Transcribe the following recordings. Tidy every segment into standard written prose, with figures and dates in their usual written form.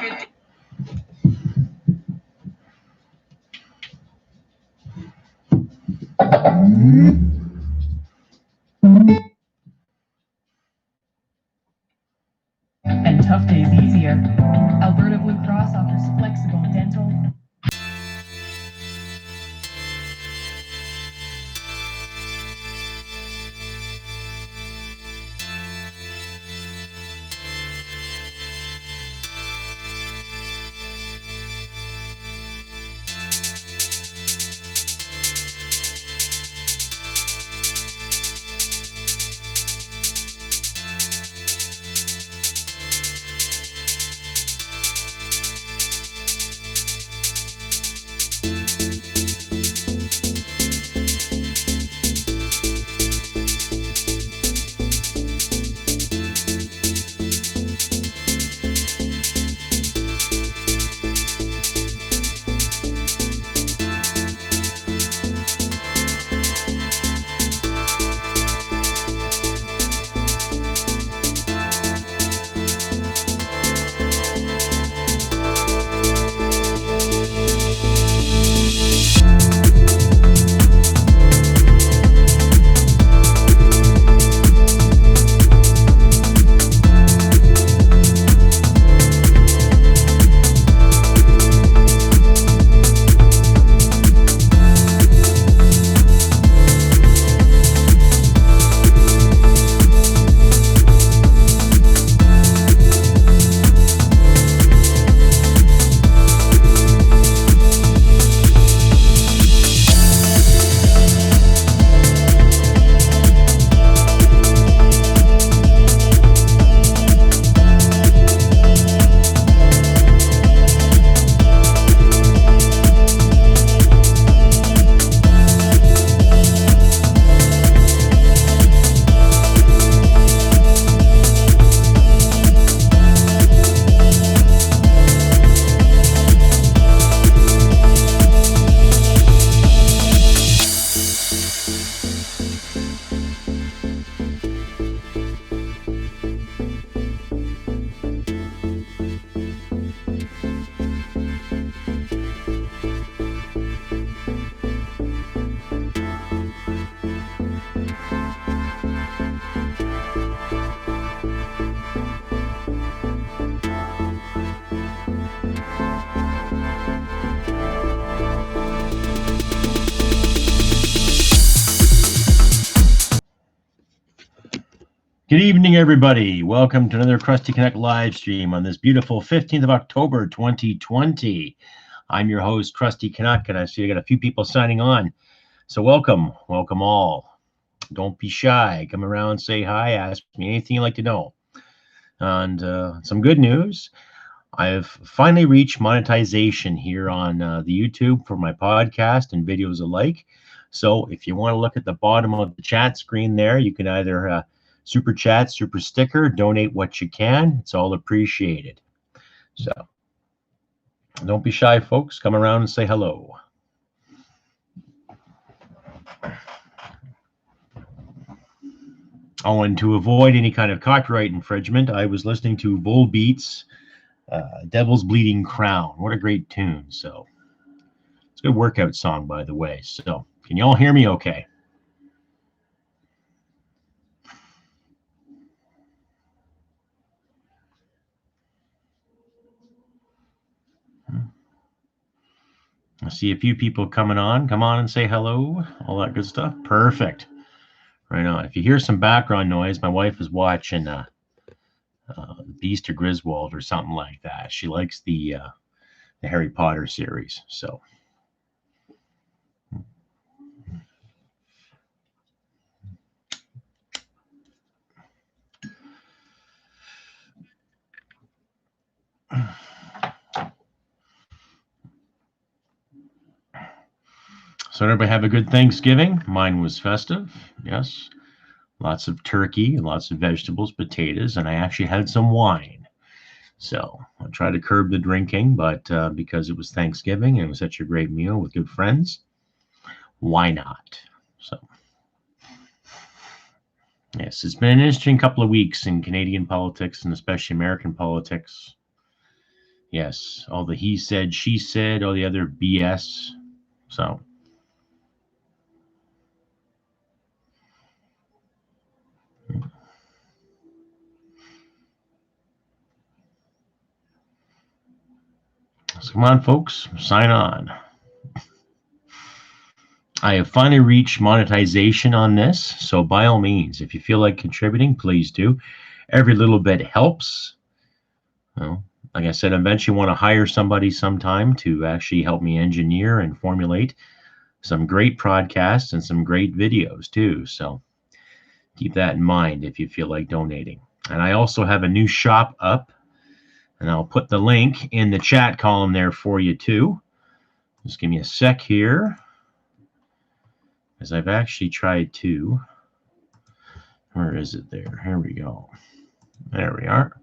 And tough days easier. Alberta Blue Cross offers flexible dental. Good evening, everybody. Welcome to another Crusty Canuck live stream on this beautiful 15th of October, 2020. I'm your host, Crusty Canuck, and I see I got a few people signing on. So welcome all. Don't be shy. Come around, say hi, ask me anything you'd like to know. And some good news. I've finally reached monetization here on the YouTube for my podcast and videos alike. So if you want to look at the bottom of the chat screen there, you can either super chat, super sticker, donate what you can. It's all appreciated. So don't be shy, folks. Come around and say hello. Oh, and to avoid any kind of copyright infringement, I was listening to Volbeat's Devil's Bleeding Crown. What a great tune. So it's a good workout song, by the way. So can you all hear me okay? I see a few people coming on. Come on and say hello. All that good stuff. Perfect. Right on. If you hear some background noise, my wife is watching Beast or Griswold or something like that. She likes the Harry Potter series. So. So everybody have a good Thanksgiving. Mine was festive, yes. Lots of turkey, lots of vegetables, potatoes, and I actually had some wine. So I tried to curb the drinking, but because it was Thanksgiving and it was such a great meal with good friends, why not? So yes, it's been an interesting couple of weeks in Canadian politics and especially American politics. Yes, all the he said, she said, all the other BS. So come on, folks, sign on. I have finally reached monetization on this, so by all means, if you feel like contributing, please do. Every little bit helps. Well, like I said, I eventually want to hire somebody sometime to actually help me engineer and formulate some great podcasts and some great videos too. So keep that in mind if you feel like donating. And I also have a new shop up, and I'll put the link in the chat column there for you too. Just give me a sec here, as I've actually tried to. Where is it there? Here we go. There we are.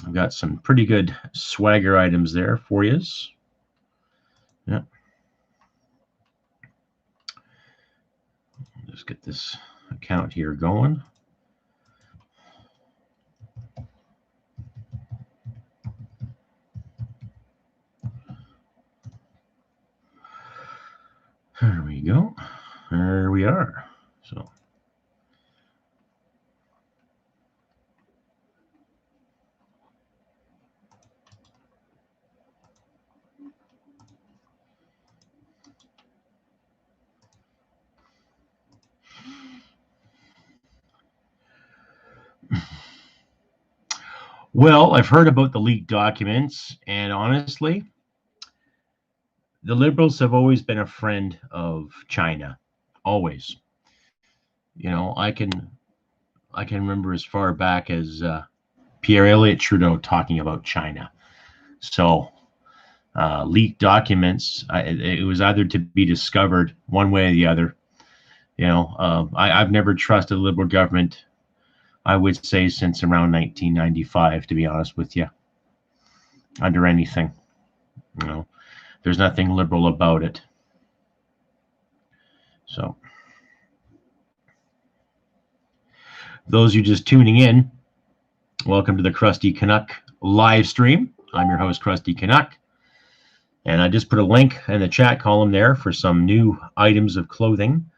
I've got some pretty good swagger items there for you. Yep. Just get this account here going. There we go. There we are. So well, I've heard about the leaked documents, and honestly, the Liberals have always been a friend of China. Always. You know, I can remember as far back as Pierre Elliott Trudeau talking about China. So leaked documents, it was either to be discovered one way or the other. You know, I've never trusted the Liberal government, I would say, since around 1995, to be honest with you, under anything. You know, there's nothing liberal about it. So those of you just tuning in, welcome to the Crusty Canuck live stream. I'm your host, Crusty Canuck. And I just put a link in the chat column there for some new items of clothing.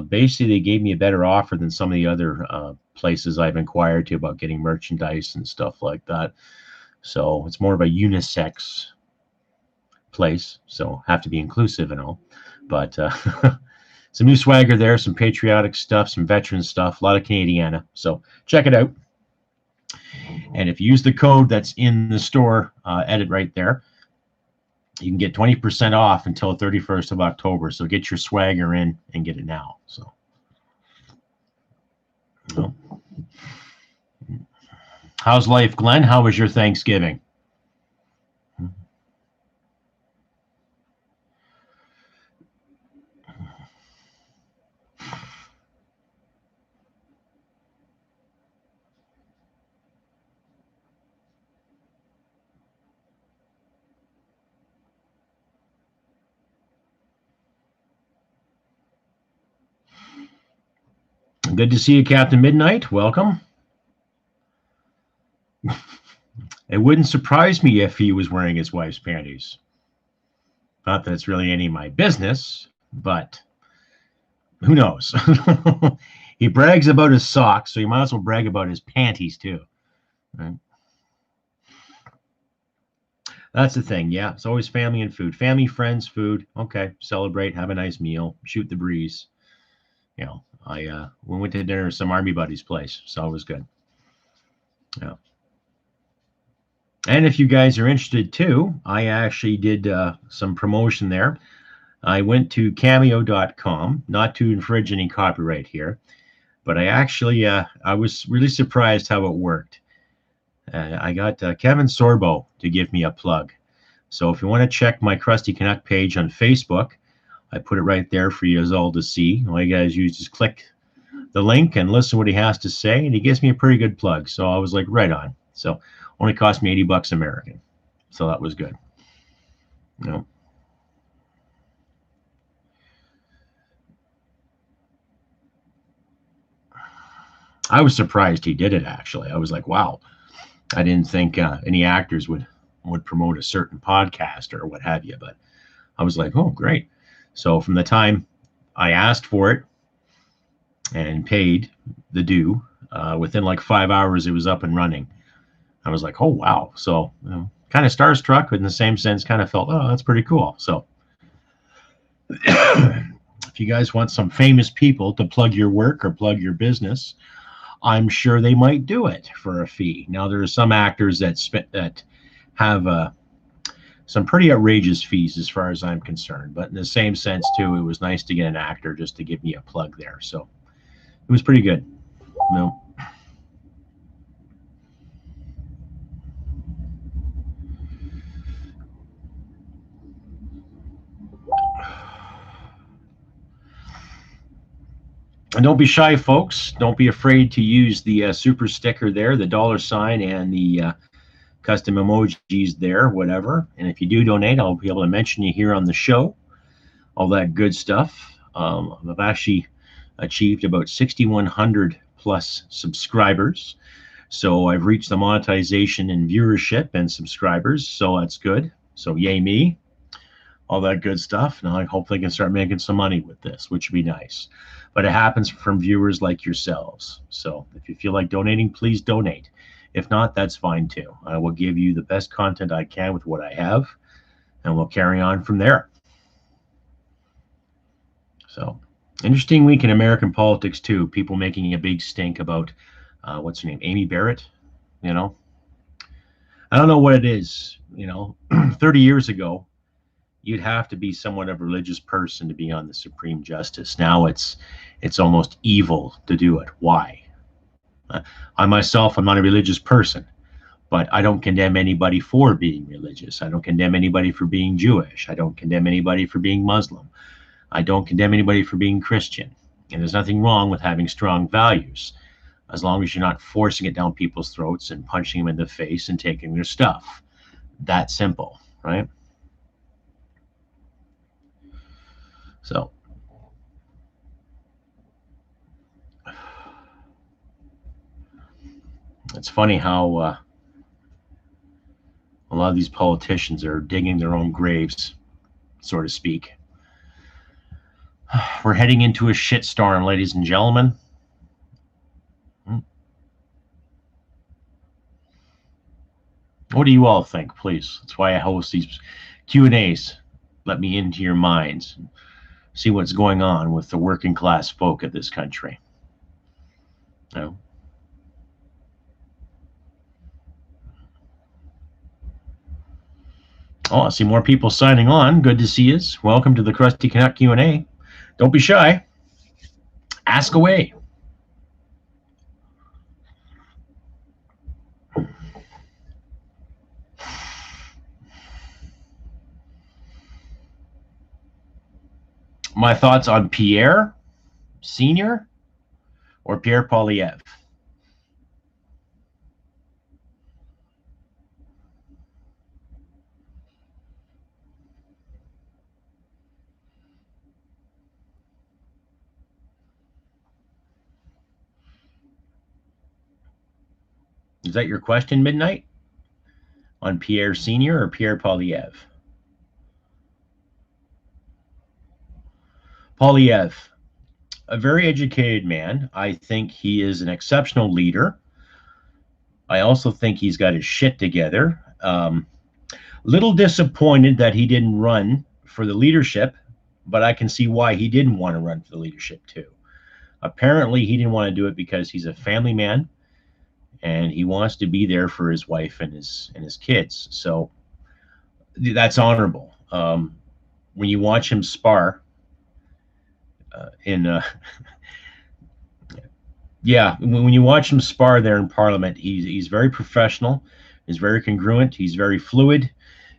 Basically, they gave me a better offer than some of the other places I've inquired to about getting merchandise and stuff like that. So it's more of a unisex place, so have to be inclusive and all. But some new swagger there, some patriotic stuff, some veteran stuff, a lot of Canadiana. So check it out. And if you use the code that's in the store, edit right there, you can get 20% off until the 31st of October. So get your swagger in and get it now. So, well, how's life, Glenn? How was your Thanksgiving? Good to see you, Captain Midnight. Welcome. It wouldn't surprise me if he was wearing his wife's panties. Not that it's really any of my business, but who knows? He brags about his socks, so you might as well brag about his panties too. Right? That's the thing. Yeah, it's always family and food. Family, friends, food. Okay, celebrate, have a nice meal, shoot the breeze. You know, we went to dinner at some Army buddy's place, so it was good. Yeah. And if you guys are interested too, I actually did some promotion there. I went to cameo.com, not to infringe any copyright here, but I actually, I was really surprised how it worked. I got Kevin Sorbo to give me a plug. So if you want to check my Crusty Canuck page on Facebook, I put it right there for you all to see. All you guys use is click the link and listen to what he has to say, and he gives me a pretty good plug. So I was like, right on. So only cost me $80 American. So that was good. You know. I was surprised he did it, actually. I was like, wow. I didn't think any actors would promote a certain podcast or what have you, but I was like, oh, great. So from the time I asked for it and paid the due, within like 5 hours, it was up and running. I was like, oh, wow. So, kind of starstruck, but in the same sense, kind of felt, oh, that's pretty cool. So if you guys want some famous people to plug your work or plug your business, I'm sure they might do it for a fee. Now, there are some actors that have some pretty outrageous fees as far as I'm concerned. But in the same sense, too, it was nice to get an actor just to give me a plug there. So it was pretty good. No. And don't be shy, folks. Don't be afraid to use the super sticker there, the $, and the custom emojis there, whatever. And if you do donate, I'll be able to mention you here on the show. All that good stuff. I've actually achieved about 6,100 plus subscribers. So I've reached the monetization in viewership and subscribers. So that's good. So yay me. All that good stuff. Now I hopefully can start making some money with this, which would be nice. But it happens from viewers like yourselves. So if you feel like donating, please donate. If not, that's fine too. I will give you the best content I can with what I have, and we'll carry on from there. So, interesting week in American politics too. People making a big stink about, what's her name, Amy Barrett, I don't know what it is, 30 years ago, you'd have to be somewhat of a religious person to be on the Supreme Justice. Now it's almost evil to do it. Why? I myself, I'm not a religious person, but I don't condemn anybody for being religious. I don't condemn anybody for being Jewish. I don't condemn anybody for being Muslim. I don't condemn anybody for being Christian. And there's nothing wrong with having strong values, as long as you're not forcing it down people's throats and punching them in the face and taking their stuff. That simple, right? So it's funny how a lot of these politicians are digging their own graves, so to speak. We're heading into a shitstorm, ladies and gentlemen. What do you all think, please? That's why I host these Q&As. Let me into your minds and see what's going on with the working class folk of this country. Oh, I see more people signing on. Good to see you. Welcome to the Crusty Canuck Q&A. Don't be shy. Ask away. My thoughts on Pierre Sr. or Pierre Poilievre? Is that your question, Midnight? On Pierre Sr. or Pierre Poilievre? Poilievre, a very educated man. I think he is an exceptional leader. I also think he's got his shit together. Little disappointed that he didn't run for the leadership, but I can see why he didn't want to run for the leadership too. Apparently, he didn't want to do it because he's a family man, and he wants to be there for his wife and his kids. So that's honorable. When you watch him spar, when you watch him spar there in Parliament, he's very professional, he's very congruent, he's very fluid,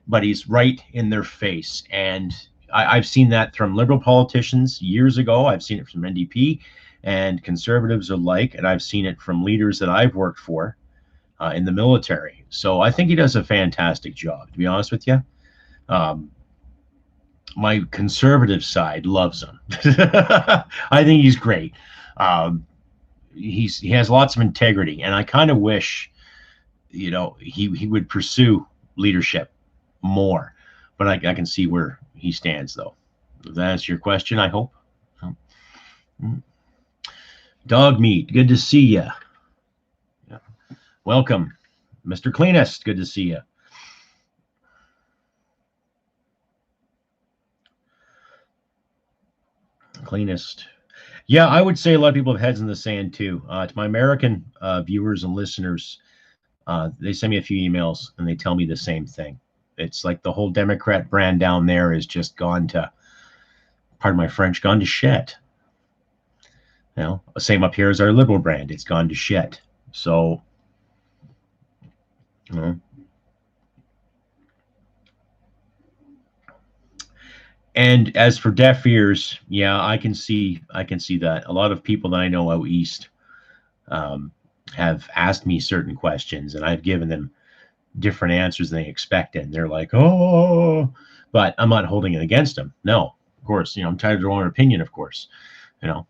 but he's right in their face. And I've seen that from liberal politicians years ago. I've seen it from NDP and conservatives alike, and I've seen it from leaders that I've worked for in the military. So I think he does a fantastic job, to be honest with you. My conservative side loves him. I think he's great. He has lots of integrity, and I kind of wish you know, he would pursue leadership more. But I can see where he stands, though. Does that answer your question, I hope? Dog meat, good to see you. Yeah. Welcome, Mr. Cleanest, good to see you. Cleanest. Yeah, I would say a lot of people have heads in the sand too. To my American viewers and listeners, they send me a few emails and they tell me the same thing. It's like the whole Democrat brand down there is just gone to, pardon my French, gone to shit. You know, same up here as our liberal brand. It's gone to shit. So, you know. And as for deaf ears, yeah, I can see that. A lot of people that I know out east have asked me certain questions, and I've given them different answers than they expected. And they're like, "Oh," but I'm not holding it against them. No, of course, you know, I'm entitled to their own opinion. Of course, you know,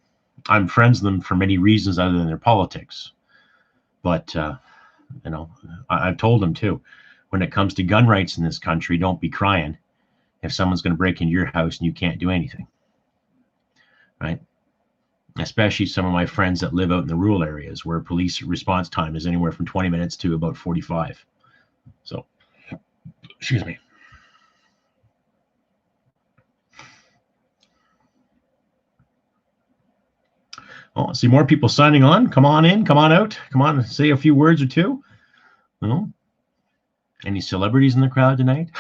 I'm friends with them for many reasons other than their politics. But you know, I've told them too, when it comes to gun rights in this country, don't be crying if someone's going to break into your house and you can't do anything, right? Especially some of my friends that live out in the rural areas where police response time is anywhere from 20 minutes to about 45. So, excuse me. Oh, see more people signing on. Come on in, come on out, come on, say a few words or two. No? Any celebrities in the crowd tonight?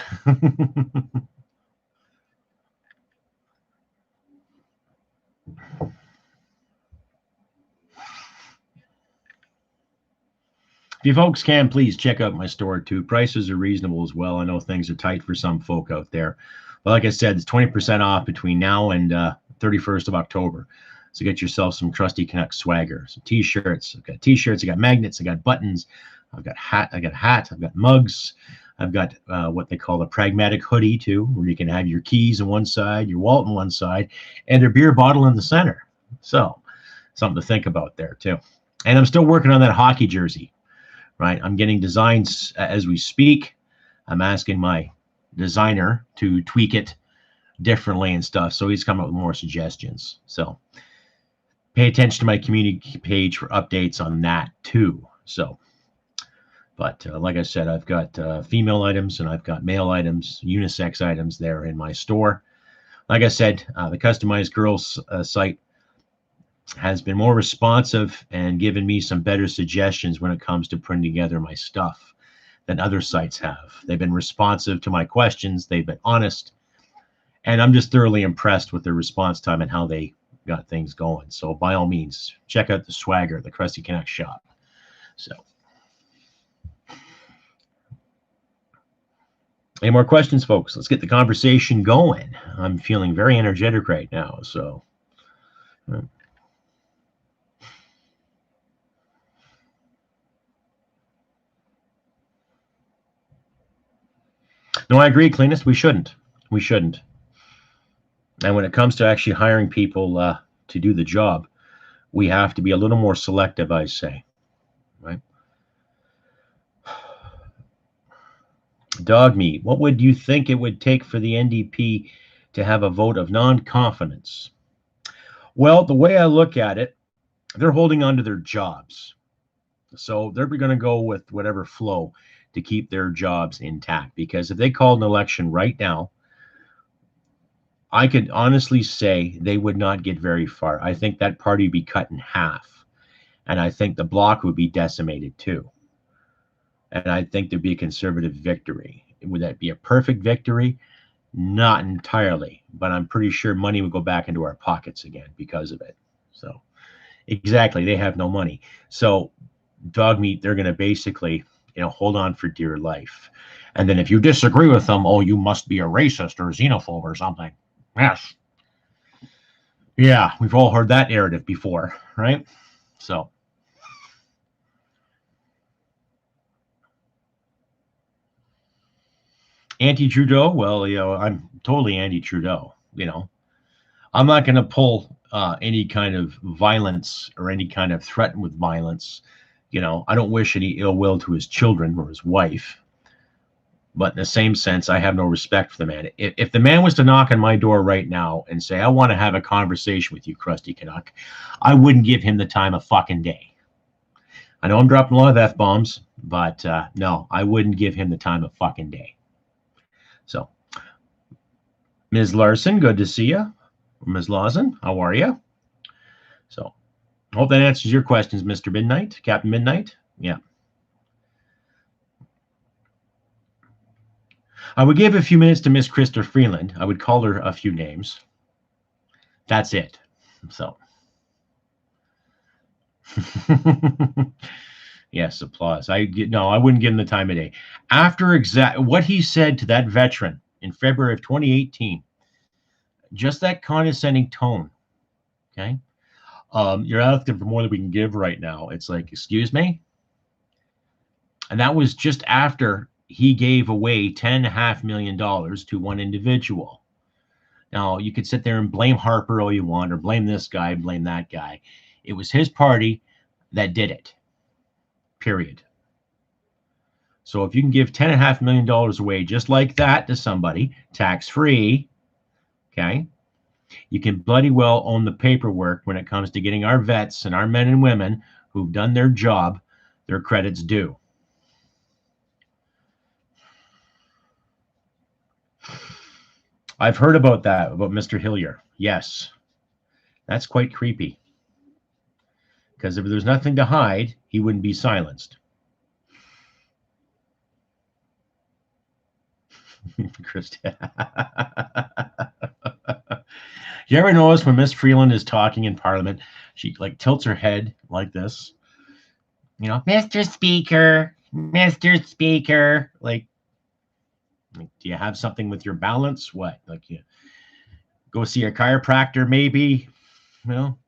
If you folks can, please check out my store too. Prices are reasonable as well. I know things are tight for some folk out there. But like I said, it's 20% off between now and 31st of October. So get yourself some Crusty Canuck swagger, some t-shirts. I've got t-shirts, I got magnets, I got buttons, I've got hats, I've got mugs. I've got what they call a pragmatic hoodie too, where you can have your keys on one side, your wallet on one side, and a beer bottle in the center. So something to think about there too. And I'm still working on that hockey jersey, right? I'm getting designs as we speak. I'm asking my designer to tweak it differently and stuff. So he's come up with more suggestions. So pay attention to my community page for updates on that too. So, but like I said, I've got female items and I've got male items, unisex items there in my store. Like I said, the Customized Girls site has been more responsive and given me some better suggestions when it comes to putting together my stuff than other sites have. They've been responsive to my questions. They've been honest. And I'm just thoroughly impressed with their response time and how they got things going. So by all means, check out the swagger, the Crusty Canuck shop. So any more questions, folks? Let's get the conversation going. I'm feeling very energetic right now. So no, I agree, Cleanest. We shouldn't. We shouldn't. And when it comes to actually hiring people to do the job, we have to be a little more selective, I say. Right? Dog meat. What would you think it would take for the NDP to have a vote of non-confidence? Well, the way I look at it, they're holding on to their jobs. So they're going to go with whatever flow to keep their jobs intact. Because if they called an election right now, I could honestly say they would not get very far. I think that party would be cut in half. And I think the bloc would be decimated too. And I think there'd be a conservative victory. Would that be a perfect victory? Not entirely, but I'm pretty sure money would go back into our pockets again because of it. So exactly, they have no money. So dog meat, they're going to basically, you know, hold on for dear life. And then if you disagree with them, oh, you must be a racist or a xenophobe or something. Yes. Yeah, we've all heard that narrative before, right? So anti-Trudeau, well, you know, I'm totally anti-Trudeau, you know. I'm not going to pull any kind of violence or any kind of threat with violence You know, I don't wish any ill will to his children or his wife. But in the same sense, I have no respect for the man. If the man was to knock on my door right now and say, I want to have a conversation with you, Crusty Canuck, I wouldn't give him the time of fucking day. I know I'm dropping a lot of F-bombs, but no, I wouldn't give him the time of fucking day. So, Ms. Larson, good to see you. Ms. Lawson, how are you? So, hope that answers your questions, Mr. Midnight, Captain Midnight. Yeah. I would give a few minutes to Miss Krista Freeland. I would call her a few names. That's it. So, yes, applause. I wouldn't give him the time of day. After what he said to that veteran in February of 2018, just that condescending tone. Okay, you're asking for more than we can give right now. It's like, excuse me, and that was just after he gave away $10.5 million to one individual. Now, you could sit there and blame Harper all you want, or blame this guy, blame that guy. It was his party that did it, period. So if you can give $10.5 million away just like that to somebody, tax-free, okay, you can bloody well own the paperwork when it comes to getting our vets and our men and women who've done their job, their credits due. I've heard about that, about Mr. Hillier. Yes, that's quite creepy. Because if there's nothing to hide, he wouldn't be silenced. Krista. You ever notice when Miss Freeland is talking in Parliament, she like tilts her head like this? You know, Mr. Speaker, Mr. Speaker. Like, do you have something with your balance? What? Like, you go see a chiropractor, maybe? You know?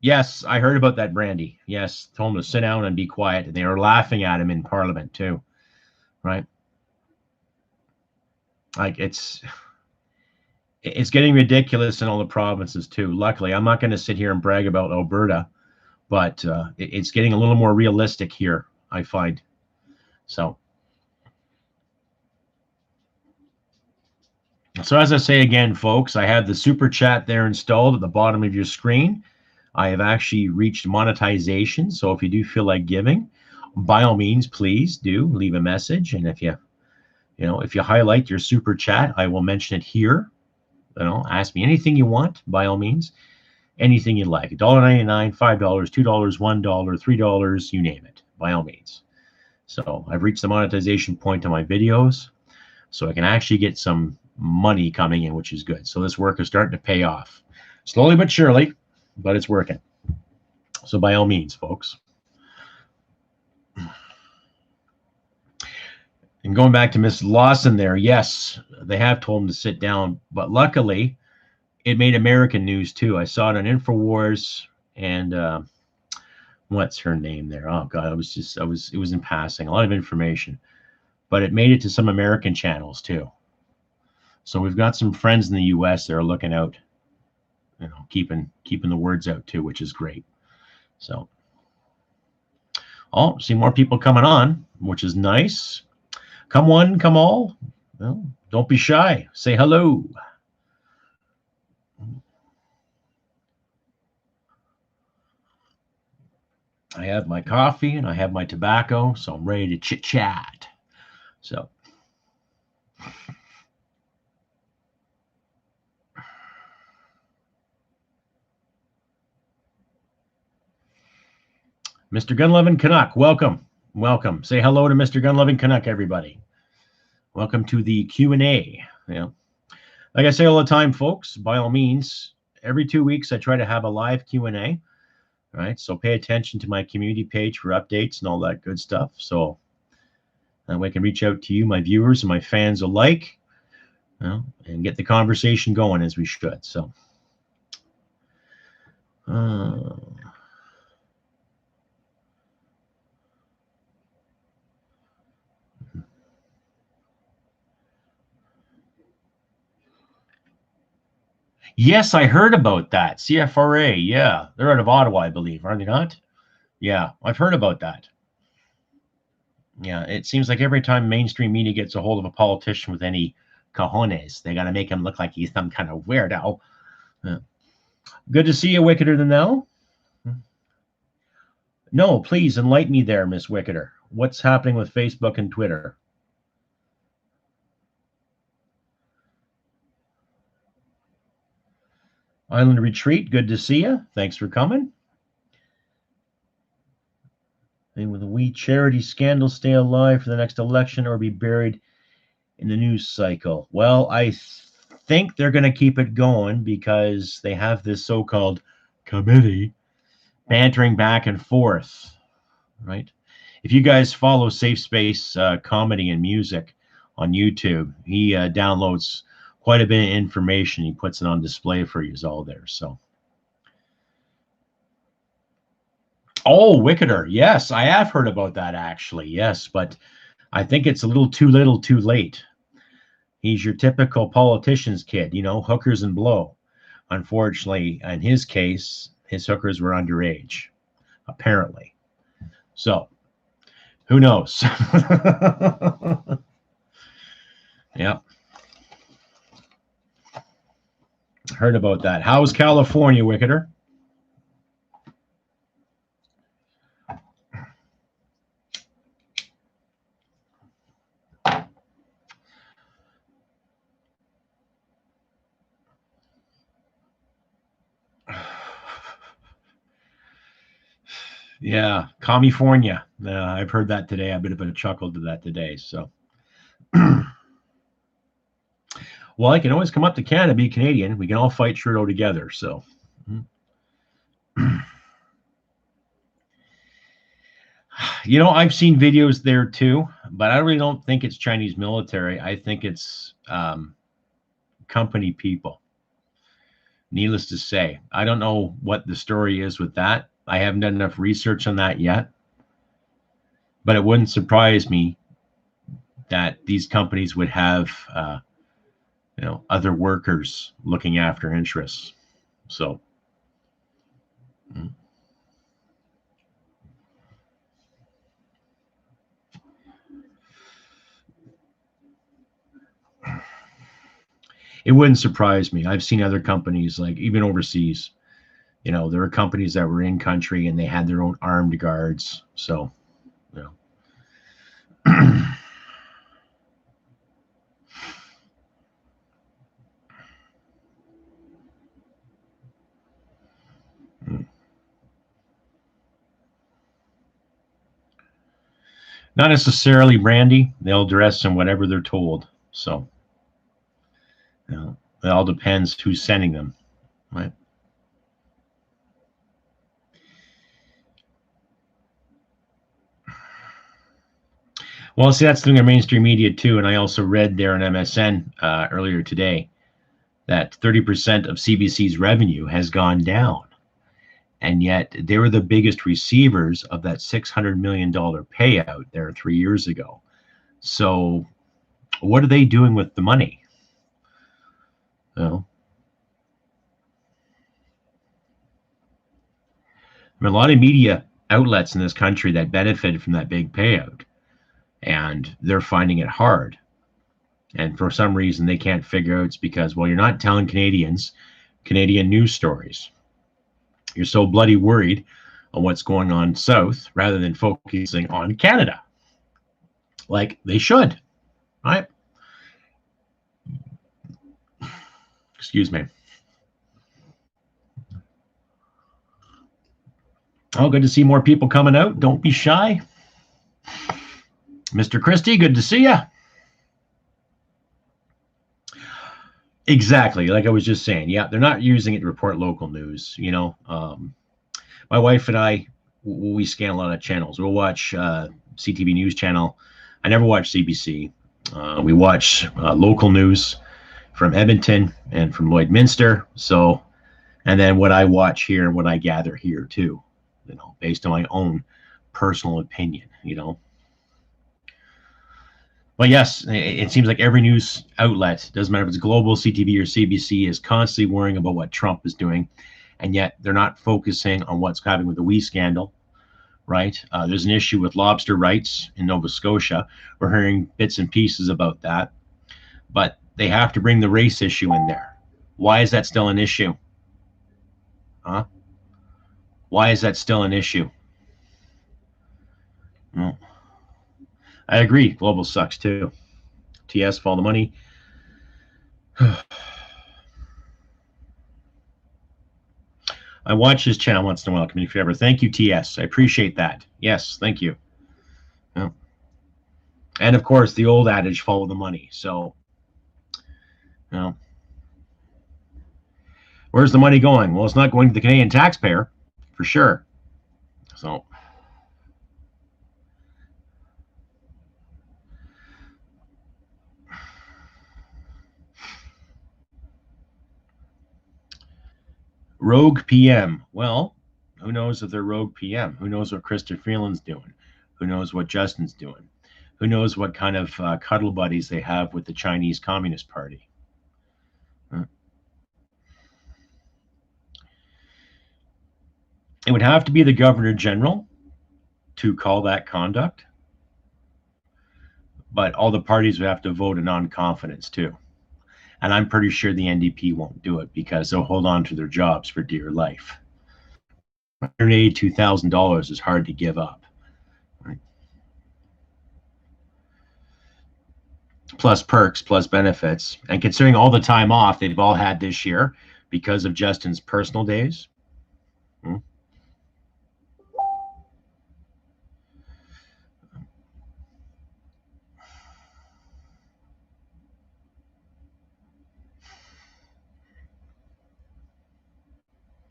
Yes, I heard about that, Brandy. Yes, told him to sit down and be quiet. And they were laughing at him in Parliament, too. Right? Like, it's getting ridiculous in all the provinces, too. Luckily, I'm not going to sit here and brag about Alberta, but it's getting a little more realistic here, I find. So as I say again, folks, I have the super chat there installed at the bottom of your screen. I have actually reached monetization, so if you do feel like giving, by all means, please do leave a message. And if you highlight your super chat, I will mention it here. You know, ask me anything you want, by all means, anything you like. $1.99, $5, $2, $1, $3, you name it, by all means. So I've reached the monetization point on my videos, so I can actually get some money coming in, which is good. So this work is starting to pay off, slowly but surely, but it's working. So by all means, folks. And going back to Miss Lawson there, yes, they have told him to sit down, but luckily it made American news too. I saw it on InfoWars, and what's her name there? Oh God, it was in passing, a lot of information, but it made it to some American channels too. So we've got some friends in the U.S. that are looking out, you know, keeping the words out too, which is great. So, see more people coming on, which is nice. Come one, come all. Well, don't be shy. Say hello. I have my coffee and I have my tobacco, so I'm ready to chit chat. So, Mr. Gunloving Canuck, welcome. Welcome. Say hello to Mr. Gunloving Canuck, everybody. Welcome to the Q&A. Yeah. Like I say all the time, folks, by all means, every 2 weeks I try to have a live Q&A. All right, so pay attention to my community page for updates and all that good stuff. So that way I can reach out to you, my viewers and my fans alike, you know, and get the conversation going as we should. So, Yes, I heard about that. CFRA, yeah. They're out of Ottawa, I believe, are they not? Yeah, I've heard about that. Yeah, it seems like every time mainstream media gets a hold of a politician with any cojones, they got to make him look like he's some kind of weirdo. Yeah. Good to see you, Wickeder than thou. No, please enlighten me there, Miss Wickeder. What's happening with Facebook and Twitter? Island Retreat, good to see you. Thanks for coming. And will the wee charity scandal stay alive for the next election or be buried in the news cycle? Well, I think they're going to keep it going because they have this so-called committee bantering back and forth, right? If you guys follow Safe Space Comedy and Music on YouTube, he downloads quite a bit of information. He puts it on display for you all there. So, oh, Wickeder, yes, I have heard about that actually. Yes, but I think it's a little too little, too late. He's your typical politician's kid, you know, hookers and blow. Unfortunately, in his case, his hookers were underage, apparently. So, who knows? Yeah. Heard about that. How's California, Wickeder? Yeah, California. I've heard that today. I've been a bit of a chuckle to that today. So, well, I can always come up to Canada, be Canadian. We can all fight Trudeau together. So, you know, I've seen videos there too, but I really don't think it's Chinese military. I think it's company people. Needless to say, I don't know what the story is with that. I haven't done enough research on that yet, but it wouldn't surprise me that these companies would have, you know, other workers looking after interests. So, it wouldn't surprise me. I've seen other companies, like even overseas, you know, there were companies that were in country and they had their own armed guards. So, you know. Not necessarily, Brandy. They'll dress in whatever they're told. So, you know, it all depends who's sending them, right? Well, see, that's the thing in mainstream media too. And I also read there on MSN earlier today that 30% of CBC's revenue has gone down. And yet they were the biggest receivers of that $600 million payout there 3 years ago. So what are they doing with the money? You know? I mean, a lot of media outlets in this country that benefited from that big payout, and they're finding it hard. And for some reason, they can't figure out it's because, well, you're not telling Canadians Canadian news stories. You're so bloody worried on what's going on south rather than focusing on Canada, like they should, right? Excuse me. Oh, good to see more people coming out. Don't be shy. Mr. Christie, good to see you. Exactly, like I was just saying. Yeah, they're not using it to report local news. You know, my wife and I, we scan a lot of channels. We'll watch CTV News Channel. I never watch CBC. We watch local news from Edmonton and from Lloydminster. So, and then what I watch here and what I gather here too, you know, based on my own personal opinion, you know. Well, yes, it seems like every news outlet, doesn't matter if it's global, CTV, or CBC, is constantly worrying about what Trump is doing, and yet they're not focusing on what's happening with the WE scandal, right? There's an issue with lobster rights in Nova Scotia. We're hearing bits and pieces about that, but they have to bring the race issue in there. Why is that still an issue? Huh? Why is that still an issue? Well, I agree. Global sucks too. TS, follow the money. I watch his channel once in a while, Community Forever. Thank you, TS. I appreciate that. Yes, thank you. Yeah. And of course, the old adage, follow the money. So, you know, where's the money going? Well, it's not going to the Canadian taxpayer, for sure. So, rogue PM. Well, who knows if they're rogue PM? Who knows what Krista Freeland's doing? Who knows what Justin's doing? Who knows what kind of cuddle buddies they have with the Chinese Communist Party? It would have to be the Governor General to call that conduct, but all the parties would have to vote a non-confidence too. And I'm pretty sure the NDP won't do it because they'll hold on to their jobs for dear life. $182,000 is hard to give up. Right? Plus perks, plus benefits. And considering all the time off they've all had this year because of Justin's personal days.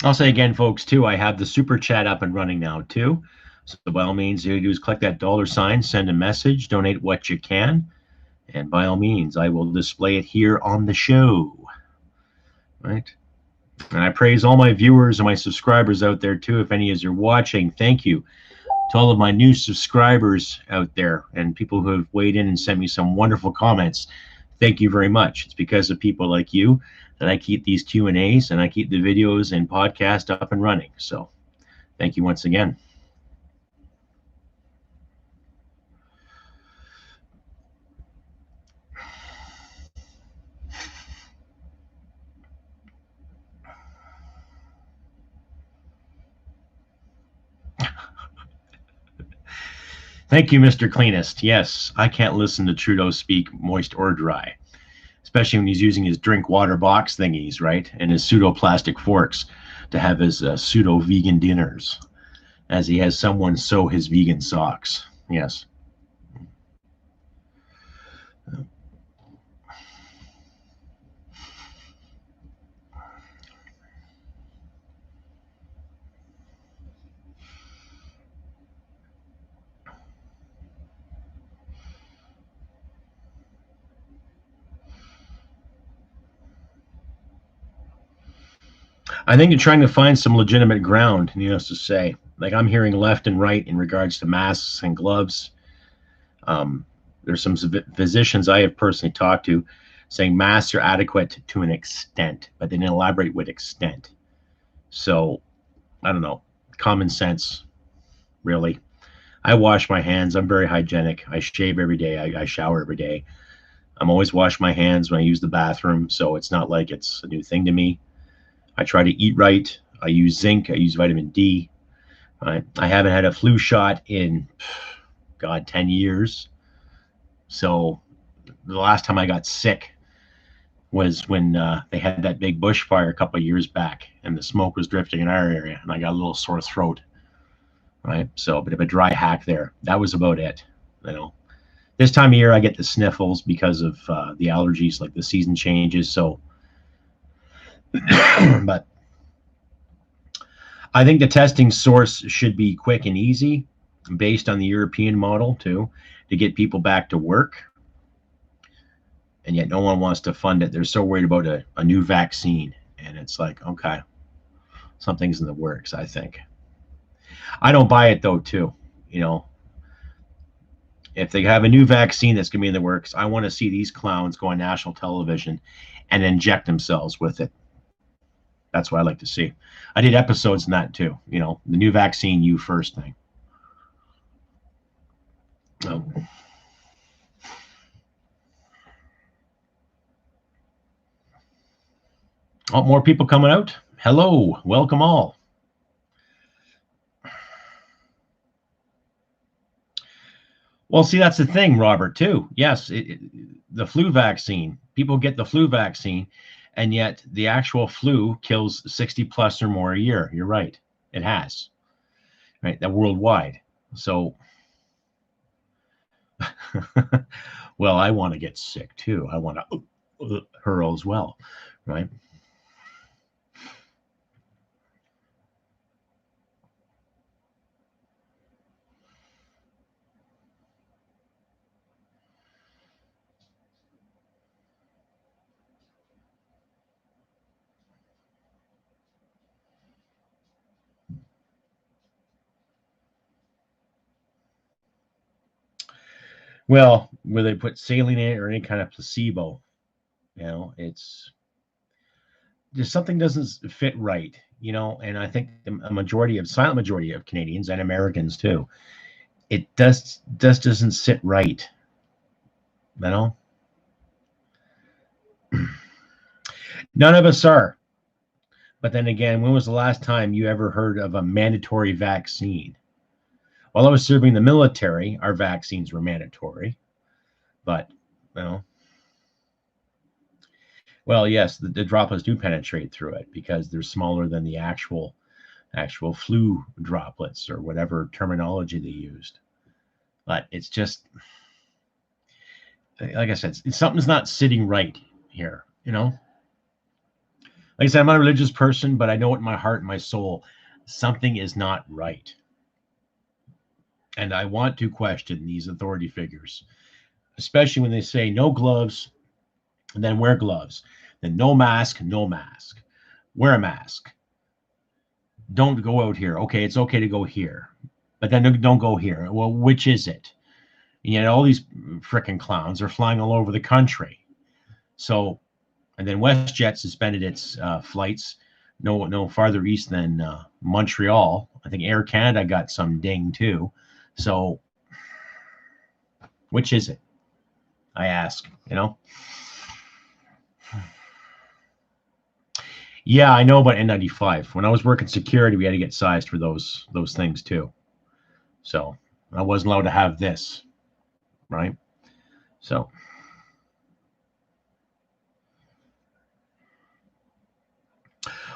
I'll say again, folks, too, I have the super chat up and running now, too. So by all means, all you do is click that $sign, send a message, donate what you can. And by all means, I will display it here on the show. Right? And I praise all my viewers and my subscribers out there, too. If any of you are watching, thank you to all of my new subscribers out there and people who have weighed in and sent me some wonderful comments. Thank you very much. It's because of people like you that I keep these Q&As and I keep the videos and podcast up and running. So thank you once again. Thank you, Mr. Cleanest. Yes, I can't listen to Trudeau speak moist or dry, especially when he's using his drink water box thingies, right? And his pseudo plastic forks to have his pseudo vegan dinners, as he has someone sew his vegan socks. Yes. I think you're trying to find some legitimate ground, needless to say. Like I'm hearing left and right in regards to masks and gloves. There's some physicians I have personally talked to saying masks are adequate to an extent, but they didn't elaborate what extent. So, I don't know. Common sense, really. I wash my hands. I'm very hygienic. I shave every day. I shower every day. I'm always washing my hands when I use the bathroom, so it's not like it's a new thing to me. I try to eat right. I use zinc. I use vitamin D. I haven't had a flu shot in, God, 10 years. So the last time I got sick was when they had that big bushfire a couple of years back, and the smoke was drifting in our area, and I got a little sore throat. Right, so a bit of a dry hack there. That was about it. You know, this time of year I get the sniffles because of the allergies, like the season changes. So. But I think the testing source should be quick and easy, based on the European model too, to get people back to work. And yet no one wants to fund it. They're so worried about a new vaccine. And it's like, okay, something's in the works, I think. I don't buy it though, too. You know, if they have a new vaccine that's going to be in the works, I want to see these clowns go on national television and inject themselves with it. That's what I like to see. I did episodes in that too. You know, the new vaccine, you first thing. Oh. Oh, more people coming out. Hello, welcome all. Well, see, that's the thing, Robert, too. Yes, the flu vaccine, people get the flu vaccine, and yet the actual flu kills 60 plus or more a year. You're right. It has, right? That worldwide. So, well, I want to get sick too. I want to hurl as well, right? Well, where they put saline in it or any kind of placebo, you know, it's just something doesn't fit right, you know. And I think a silent majority of Canadians and Americans too, it just doesn't sit right, you know. None of us are. But then again, when was the last time you ever heard of a mandatory vaccine? While I was serving the military, our vaccines were mandatory. But, you know, well, yes, the droplets do penetrate through it because they're smaller than the actual flu droplets or whatever terminology they used. But it's just, like I said, something's not sitting right here, you know. Like I said, I'm not a religious person, but I know it in my heart and my soul, something is not right. And I want to question these authority figures, especially when they say no gloves, and then wear gloves. Then no mask, no mask. Wear a mask. Don't go out here. Okay, it's okay to go here. But then don't go here. Well, which is it? And yet all these frickin' clowns are flying all over the country. So, and then WestJet suspended its flights no farther east than Montreal. I think Air Canada got some ding too. So, which is it? I ask, you know? Yeah, I know about N95. When I was working security, we had to get sized for those things too. So I wasn't allowed to have this, right? So.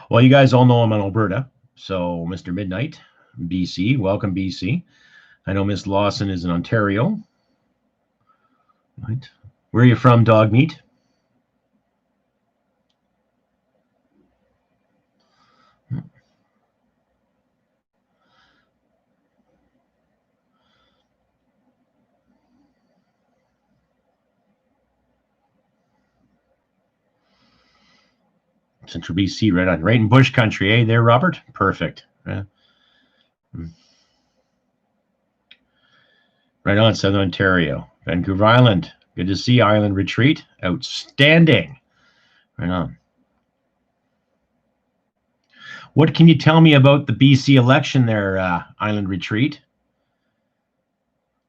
Well, you guys all know I'm in Alberta. So Mr. Midnight, BC, welcome BC. I know Miss Lawson is in Ontario. Right. Where are you from, dog meat? Central BC, right on. Right in bush country, eh there, Robert? Perfect. Yeah. Right on, Southern Ontario. Vancouver Island. Good to see Island Retreat. Outstanding. Right on. What can you tell me about the BC election there, Island Retreat?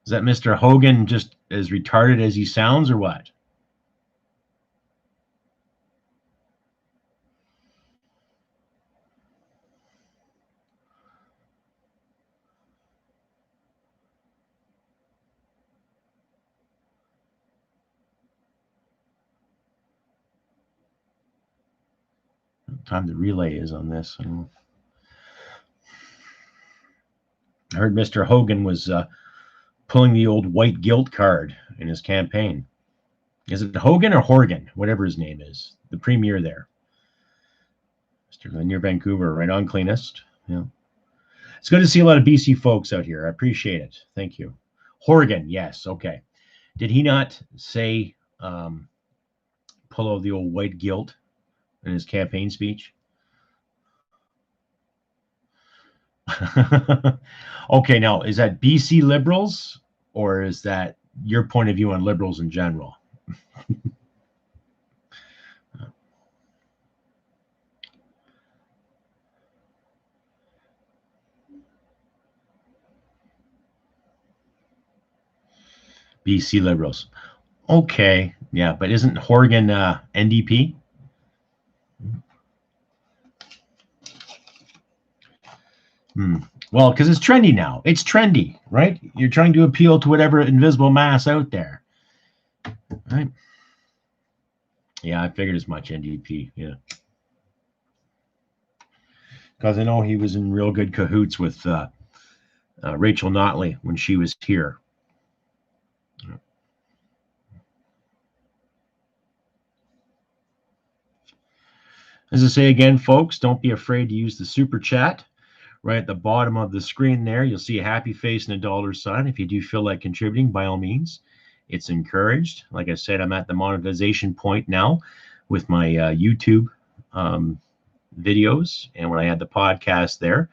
Is that Mr. Hogan just as retarded as he sounds or what? What time the relay is on this? I heard Mr. Hogan was pulling the old white guilt card in his campaign. Is it Hogan or Horgan, whatever his name is, the premier there? Mr. Near Vancouver, right on, cleanest. Yeah. It's good to see a lot of BC folks out here. I appreciate it. Thank you. Horgan, yes, okay. Did he not say pull out the old white guilt in his campaign speech? Okay, now, is that BC Liberals or is that your point of view on Liberals in general. BC Liberals. Okay, yeah, but isn't Horgan NDP? Well, because it's trendy now. It's trendy, right? You're trying to appeal to whatever invisible mass out there, right? Yeah, I figured as much, NDP, yeah. Because I know he was in real good cahoots with Rachel Notley when she was here. As I say again, folks, don't be afraid to use the super chat. Right at the bottom of the screen there, you'll see a happy face and a dollar sign. If you do feel like contributing, by all means, it's encouraged. Like I said, I'm at the monetization point now with my YouTube videos and when I had the podcast there.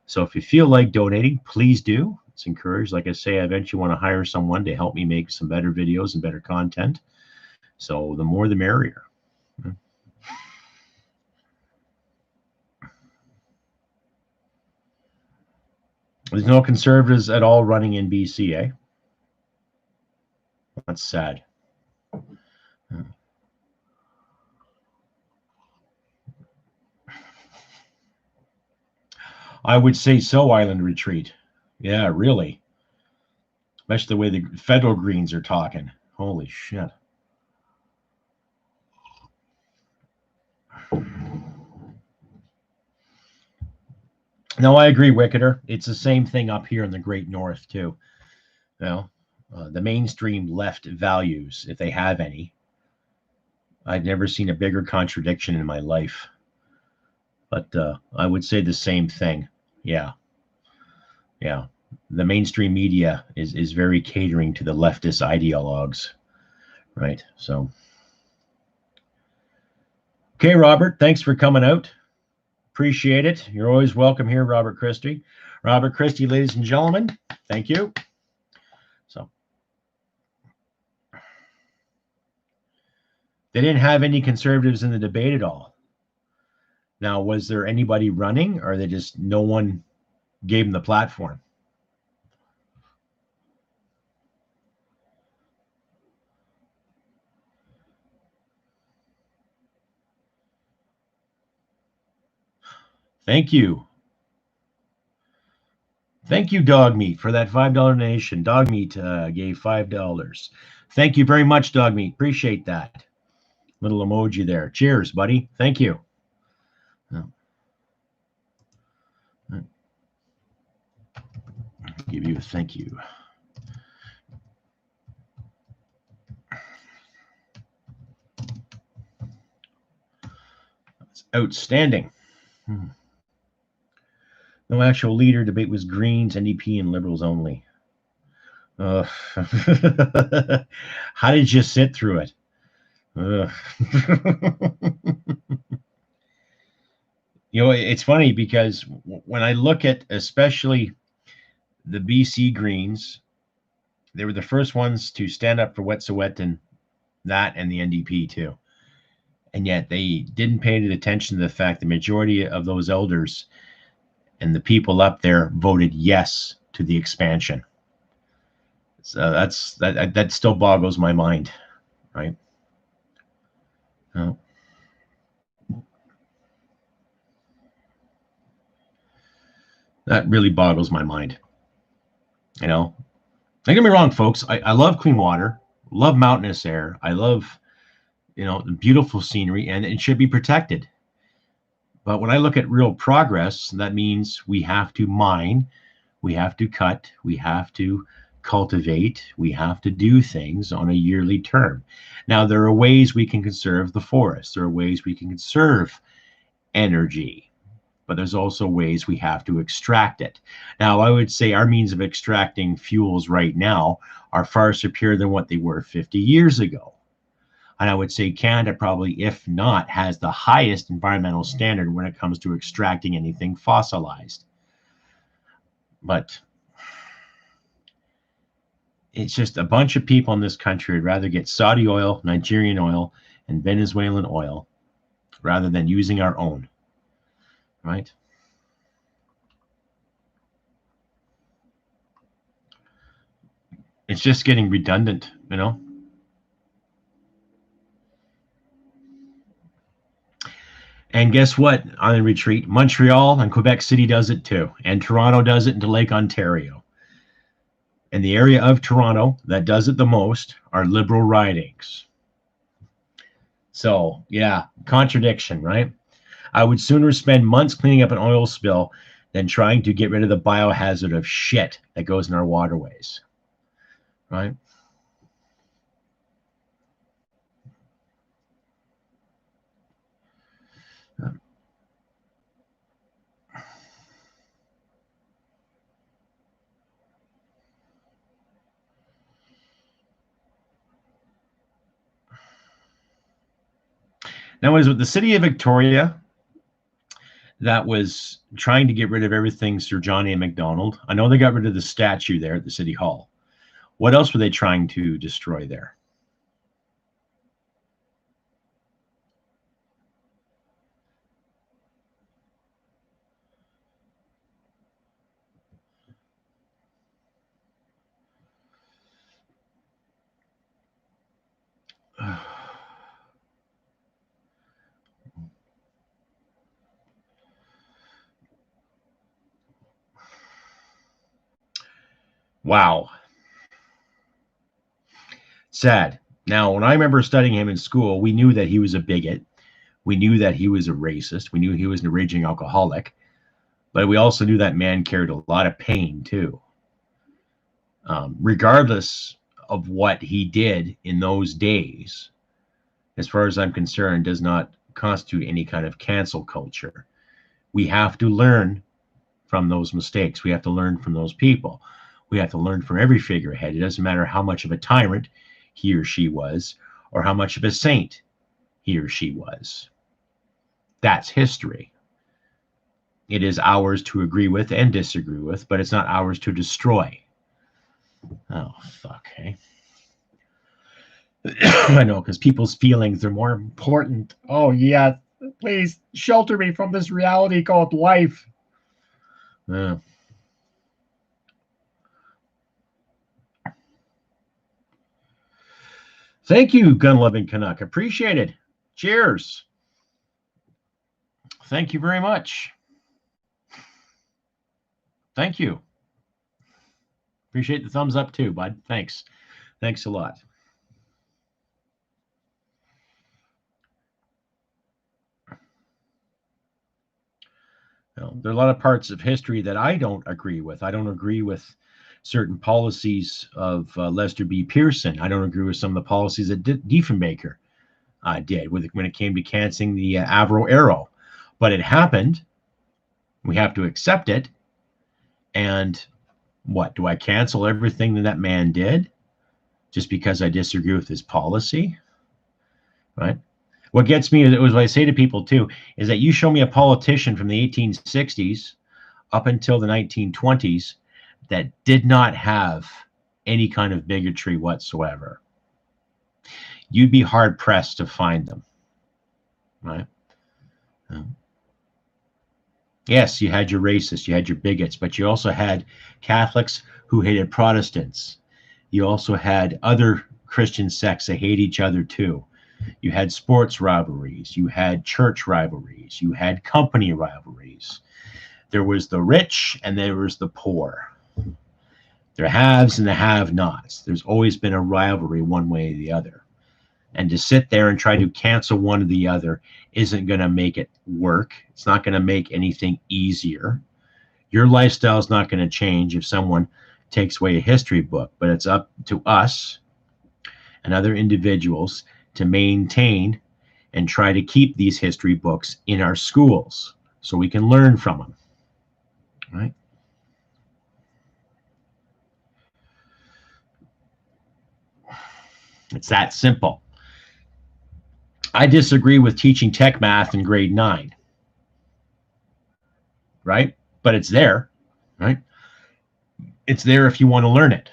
So if you feel like donating, please do. It's encouraged. Like I say, I eventually want to hire someone to help me make some better videos and better content. So the more the merrier. There's no conservatives at all running in BC, eh? That's sad. I would say so, Island Retreat. Yeah, really. Especially the way the federal Greens are talking. Holy shit. No, I agree, Wicketer. It's the same thing up here in the Great North, too. You know, the mainstream left values, if they have any. I've never seen a bigger contradiction in my life. But I would say the same thing. Yeah. Yeah. The mainstream media is very catering to the leftist ideologues. Right. So. Okay, Robert, thanks for coming out. Appreciate it. You're always welcome here, Robert Christie. Robert Christie, ladies and gentlemen, thank you. So they didn't have any conservatives in the debate at all. Now, was there anybody running, or they just no one gave them the platform? Thank you. Thank you, Dog Meat, for that $5 donation. Dog Meat gave $5. Thank you very much, Dog Meat. Appreciate that. Little emoji there. Cheers, buddy. Thank you. I'll give you a thank you. That's outstanding. No actual leader. Debate was Greens, NDP, and Liberals only. How did you sit through it? You know, it's funny because when I look at especially the BC Greens, they were the first ones to stand up for Wet'suwet'en, that and the NDP too. And yet they didn't pay any attention to the fact the majority of those elders and the people up there voted yes to the expansion. So that still boggles my mind, right? No. That really boggles my mind. You know, don't get me wrong, folks. I love clean water, love mountainous air. I love, you know, beautiful scenery, and it should be protected. But when I look at real progress, that means we have to mine, we have to cut, we have to cultivate, we have to do things on a yearly term. Now, there are ways we can conserve the forest. There are ways we can conserve energy, but there's also ways we have to extract it. Now, I would say our means of extracting fuels right now are far superior than what they were 50 years ago. And I would say Canada probably, if not, has the highest environmental standard when it comes to extracting anything fossilized. But It's just a bunch of people in this country would rather get Saudi oil, Nigerian oil, and Venezuelan oil rather than using our own, right? It's just getting redundant, you know? And guess what? On the retreat, Montreal and Quebec City does it too. And Toronto does it into Lake Ontario. And the area of Toronto that does it the most are Liberal ridings. So, yeah, contradiction, right? I would sooner spend months cleaning up an oil spill than trying to get rid of the biohazard of shit that goes in our waterways, right? Now, it was with the city of Victoria that was trying to get rid of everything Sir John A. Macdonald. I know they got rid of the statue there at the city hall. What else were they trying to destroy there? Wow. Sad. Now, when I remember studying him in school, we knew that he was a bigot. We knew that he was a racist. We knew he was an raging alcoholic. But we also knew that man carried a lot of pain, too. Regardless of what he did in those days, as far as I'm concerned, does not constitute any kind of cancel culture. We have to learn from those mistakes. We have to learn from those people. We have to learn from every figurehead. It doesn't matter how much of a tyrant he or she was, or how much of a saint he or she was. That's history. It is ours to agree with and disagree with, but it's not ours to destroy. Oh, fuck, hey? I know, because people's feelings are more important. Oh, yeah, please shelter me from this reality called life. Thank you, Gun-Loving Canuck. Appreciate it. Cheers. Thank you very much. Thank you. Appreciate the thumbs up too, bud. Thanks. Thanks a lot. Well, there are a lot of parts of history that I don't agree with. I don't agree with certain policies of Lester B. Pearson. I don't agree with some of the policies that Diefenbaker did when it came to canceling the Avro Arrow. But it happened. We have to accept it. And what? Do I cancel everything that man did just because I disagree with his policy? Right? What gets me is what I say to people too, is that you show me a politician from the 1860s up until the 1920s that did not have any kind of bigotry whatsoever. You'd be hard pressed to find them, right? Yes, you had your racists, you had your bigots, but you also had Catholics who hated Protestants. You also had other Christian sects that hate each other too. You had sports rivalries, you had church rivalries, you had company rivalries. There was the rich and there was the poor. There are haves and the have-nots. There's always been a rivalry one way or the other. And to sit there and try to cancel one or the other isn't going to make it work. It's not going to make anything easier. Your lifestyle is not going to change if someone takes away a history book, but it's up to us and other individuals to maintain and try to keep these history books in our schools so we can learn from them, right? It's that simple. I disagree with teaching tech math in grade 9, right? But it's there, right? It's there if you want to learn it.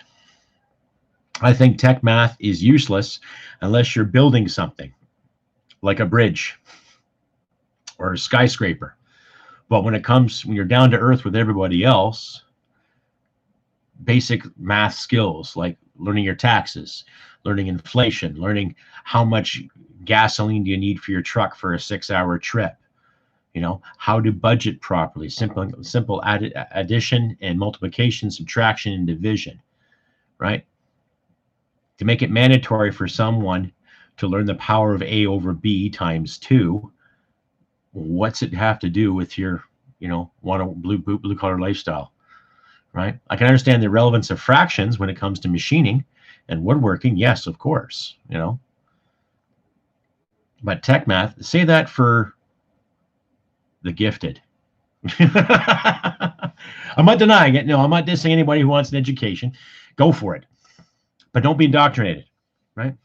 I think tech math is useless unless you're building something like a bridge or a skyscraper. But when you're down to earth with everybody else, basic math skills like learning your taxes, learning inflation, learning how much gasoline do you need for your truck for a 6-hour trip, how to budget properly, simple addition and multiplication, subtraction, and division, right? To make it mandatory for someone to learn the power of A over B times 2, what's it have to do with your, want a blue collar lifestyle, right? I can understand the relevance of fractions when it comes to machining and woodworking. Yes, of course, but tech math, say that for the gifted. I'm not denying it. No, I'm not dissing anybody who wants an education. Go for it. But don't be indoctrinated, right?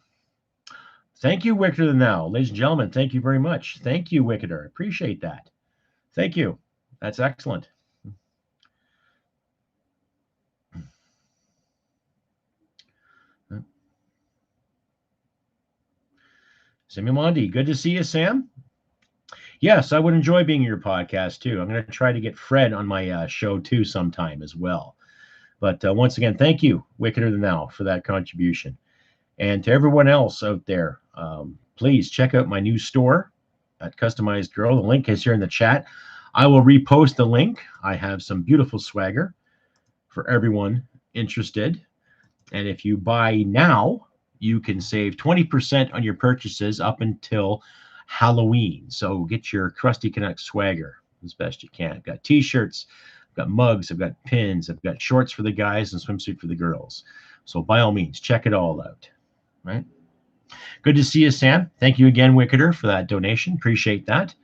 Thank you, Wickeder the Now. Ladies and gentlemen, thank you very much. Thank you, Wickeder. Appreciate that. Thank you. That's excellent. Samuel Mondi, good to see you, Sam. Yes, I would enjoy being in your podcast too. I'm going to try to get Fred on my show too sometime as well. But once again, thank you, Wickeder the Now, for that contribution. And to everyone else out there, please check out my new store at Customized Girl. The link is here in the chat. I will repost the link. I have some beautiful swagger for everyone interested. And if you buy now, you can save 20% on your purchases up until Halloween. So get your Crusty Canuck swagger as best you can. I've got t-shirts, I've got mugs, I've got pins, I've got shorts for the guys and swimsuit for the girls. So by all means, check it all out, right? Good to see you, Sam. Thank you again, Wickeder, for that donation. Appreciate that,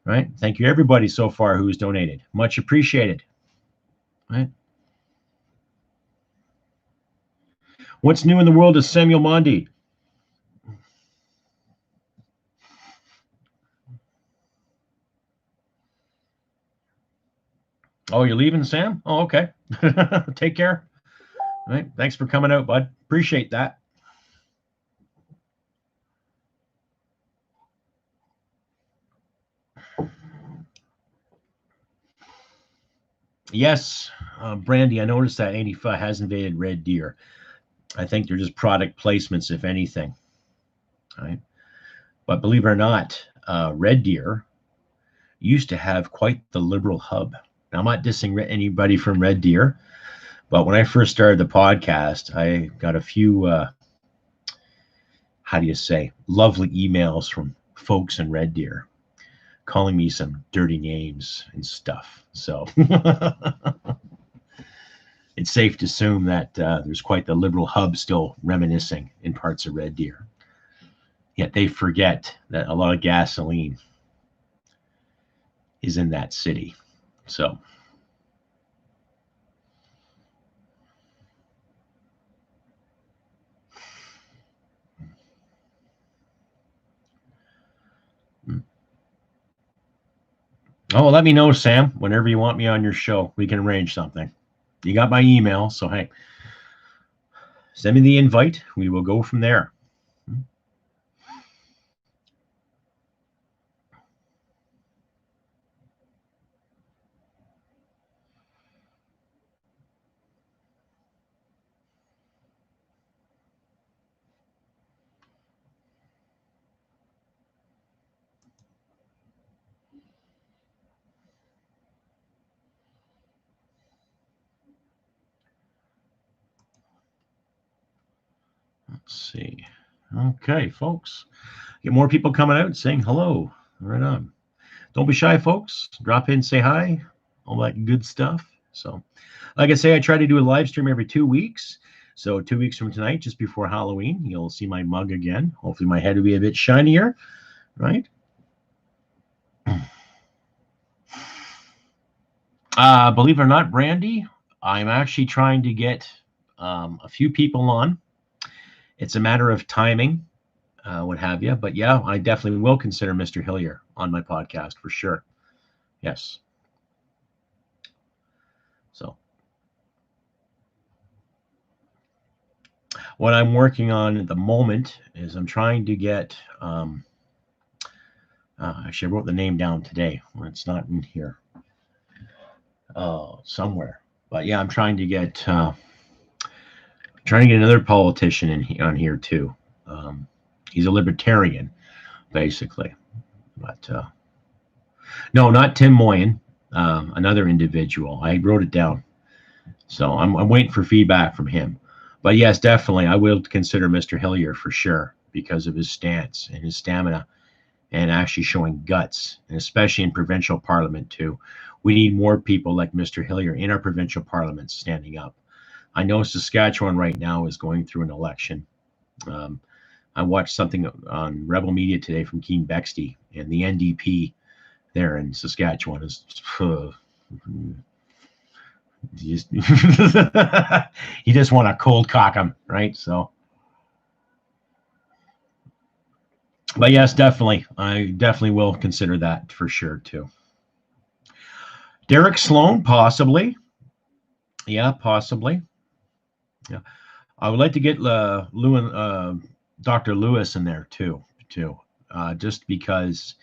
right? Thank you, everybody so far who's donated. Much appreciated, right? What's new in the world of Samuel Mondi? Oh, you're leaving, Sam? Oh, okay. Take care. All right. Thanks for coming out, bud. Appreciate that. Yes, Brandy, I noticed that Antifa has invaded Red Deer. I think they're just product placements, if anything. All right. But believe it or not, Red Deer used to have quite the liberal hub. Now, I'm not dissing anybody from Red Deer, but when I first started the podcast, I got a few, lovely emails from folks in Red Deer calling me some dirty names and stuff. So it's safe to assume that there's quite the liberal hub still reminiscing in parts of Red Deer. Yet they forget that a lot of gasoline is in that city. So oh, let me know, Sam, whenever you want me on your show. We can arrange something. You got my email, so hey, send me the invite. We will go from there. Let's see. Okay, folks. Get more people coming out saying hello. Right on. Don't be shy, folks. Drop in, say hi, all that good stuff. So, like I say, I try to do a live stream every 2 weeks. So 2 weeks from tonight, just before Halloween, you'll see my mug again. Hopefully my head will be a bit shinier, right? Believe it or not, Brandy, I'm actually trying to get a few people on. It's a matter of timing, what have you. But yeah, I definitely will consider Mr. Hillier on my podcast for sure. Yes. So What I'm working on at the moment is I'm trying to get, actually, I wrote the name down today. It's not in here somewhere. But yeah, I'm trying to get another politician on here too. He's a libertarian, basically. But no, not Tim Moyen, another individual. I wrote it down. So I'm waiting for feedback from him. But yes, definitely, I will consider Mr. Hillier for sure because of his stance and his stamina and actually showing guts, and especially in provincial parliament too. We need more people like Mr. Hillier in our provincial parliaments standing up. I know Saskatchewan right now is going through an election. I watched something on Rebel Media today from Keane Bexty, and the NDP there in Saskatchewan is you just want to cold cock them, right? So, but yes, definitely, I definitely will consider that for sure too. Derek Sloan, possibly. Yeah, possibly. Yeah, I would like to get Dr. Lewis in there too, just because,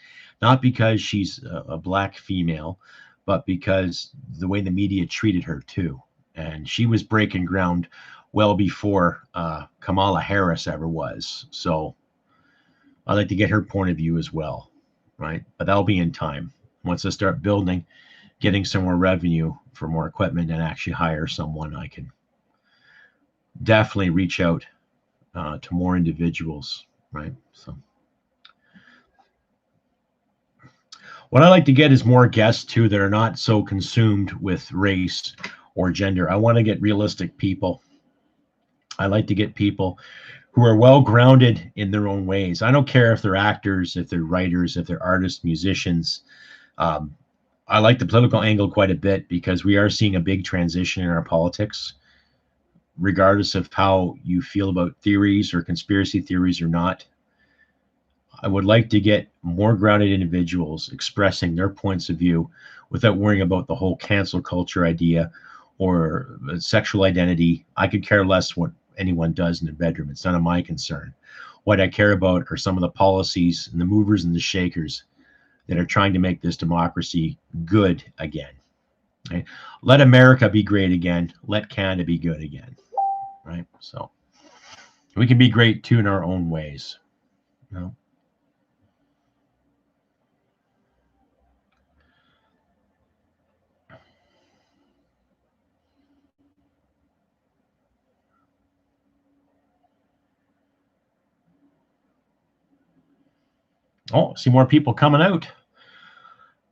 not because she's a black female, but because the way the media treated her too, and she was breaking ground well before Kamala Harris ever was. So I'd like to get her point of view as well, right? But that'll be in time. Once I start building, getting some more revenue for more equipment and actually hire someone, I can definitely reach out to more individuals, right? So what I like to get is more guests too that are not so consumed with race or gender. I want to get realistic people. I like to get people who are well grounded in their own ways. I don't care if they're actors, if they're writers, if they're artists, musicians. I like the political angle quite a bit because we are seeing a big transition in our politics, regardless of how you feel about theories or conspiracy theories or not. I would like to get more grounded individuals expressing their points of view without worrying about the whole cancel culture idea or sexual identity. I could care less what anyone does in the bedroom. It's none of my concern. What I care about are some of the policies and the movers and the shakers that are trying to make this democracy good again. Right? Let America be great again. Let Canada be good again. Right? So we can be great too in our own ways. You know? Oh, see more people coming out.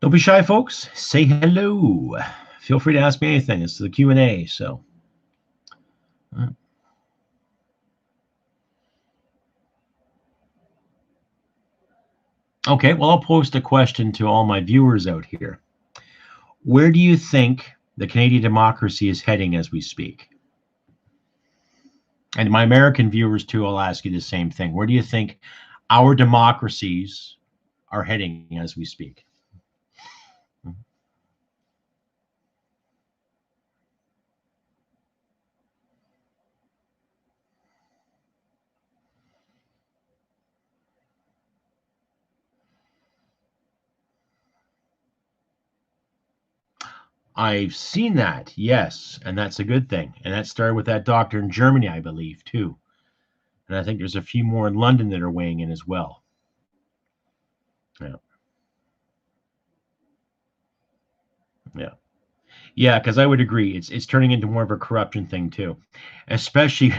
Don't be shy, folks. Say hello. Feel free to ask me anything. It's the Q&A. So, okay. Well, I'll post a question to all my viewers out here. Where do you think the Canadian democracy is heading as we speak? And my American viewers too, I'll ask you the same thing. Where do you think our democracies are heading as we speak? I've seen that, yes, and that's a good thing. And that started with that doctor in Germany, I believe, too. And I think there's a few more in London that are weighing in as well. Yeah. Yeah. Yeah, because I would agree. It's turning into more of a corruption thing too. Especially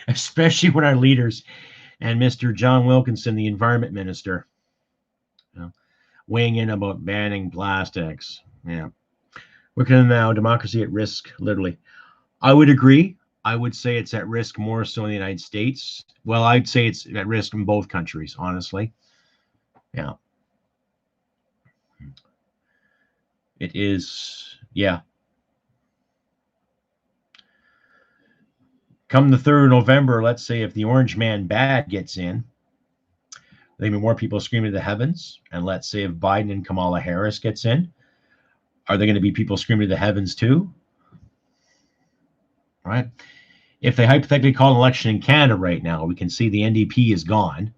especially when our leaders and Mr. John Wilkinson, the environment minister, you know, weighing in about banning plastics. Yeah. Look at now, democracy at risk, literally. I would agree. I would say it's at risk more so in the United States. Well, I'd say it's at risk in both countries, honestly. Yeah. It is, yeah. Come the 3rd of November, let's say if the Orange Man bad gets in, there'll be more people screaming to the heavens. And let's say if Biden and Kamala Harris gets in, are there going to be people screaming to the heavens too? Right? if they hypothetically call an election in Canada right now, we can see the NDP is gone.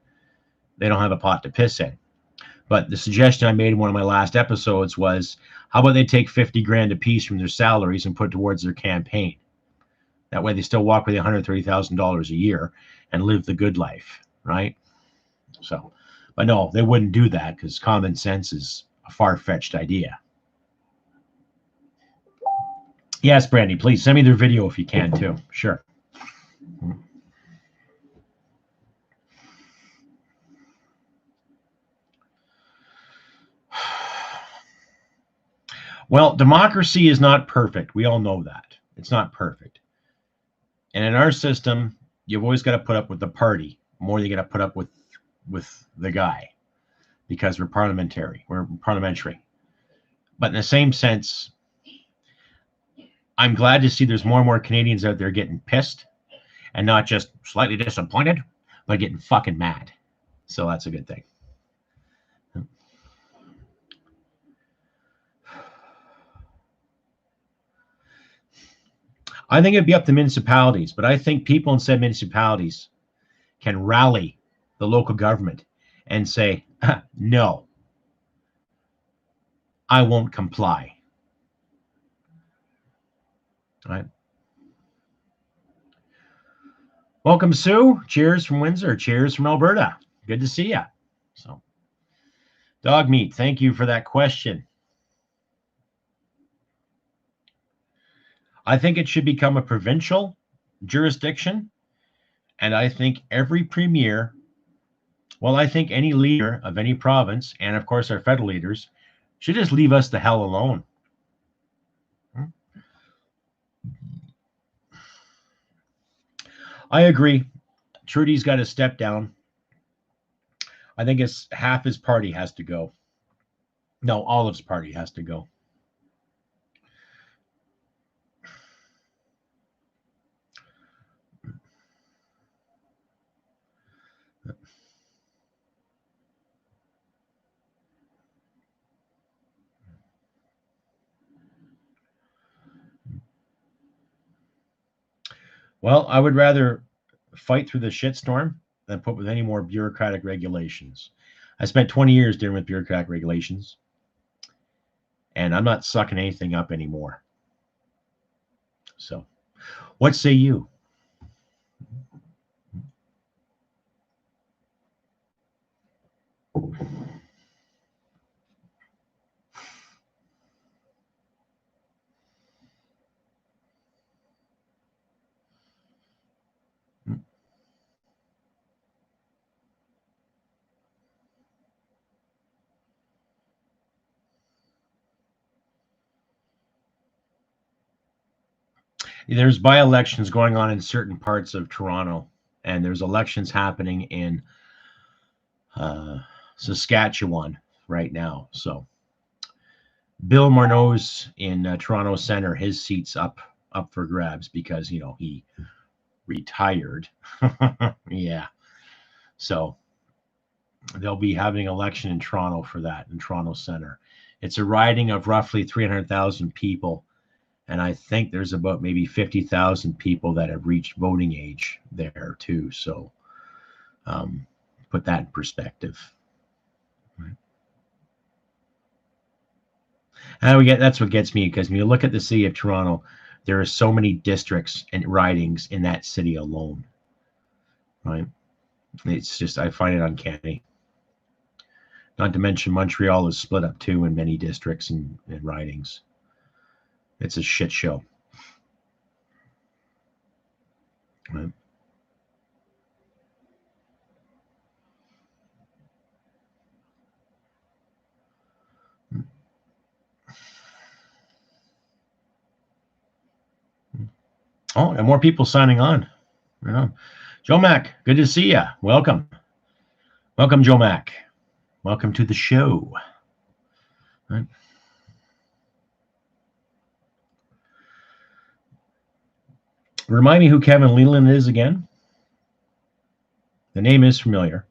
They don't have a pot to piss in. But the suggestion I made in one of my last episodes was, how about they take 50 grand a piece from their salaries and put it towards their campaign? That way they still walk with $130,000 a year and live the good life, right? So, but no, they wouldn't do that because common sense is a far-fetched idea. Yes, Brandy, please send me their video if you can too. Sure. Well, democracy is not perfect. We all know that. It's not perfect. And in our system, you've always got to put up with the party more than you got to put up with the guy, because we're parliamentary. We're parliamentary. But in the same sense, I'm glad to see there's more and more Canadians out there getting pissed and not just slightly disappointed, but getting fucking mad. So that's a good thing. I think it'd be up to municipalities, but I think people in said municipalities can rally the local government and say, no, I won't comply. All right. Welcome, Sue. Cheers from Windsor. Cheers from Alberta. Good to see you. So, dog meat, thank you for that question. I think it should become a provincial jurisdiction. And I think every premier, well, I think any leader of any province, and of course our federal leaders, should just leave us the hell alone. I agree. Trudeau's got to step down. I think it's half his party has to go. No, all of his party has to go. Well, I would rather fight through the shitstorm than put with any more bureaucratic regulations. I spent 20 years dealing with bureaucratic regulations, and I'm not sucking anything up anymore. So, what say you? There's by-elections going on in certain parts of Toronto, and there's elections happening in Saskatchewan right now. So Bill Morneau's in Toronto Centre. His seat's up for grabs because, you know, he retired. Yeah. So they'll be having an election in Toronto for that, in Toronto Centre. It's a riding of roughly 300,000 people. And I think there's about maybe 50,000 people that have reached voting age there too. So put that in perspective. Right. And that's what gets me, because when you look at the city of Toronto, there are so many districts and ridings in that city alone. Right. It's just, I find it uncanny. Not to mention Montreal is split up too in many districts and ridings. It's a shit show. Right. Oh, and more people signing on. Yeah. Joe Mack, good to see you. Welcome. Welcome, Joe Mack. Welcome to the show. Right. Remind me who Kevin Leland is again. The name is familiar.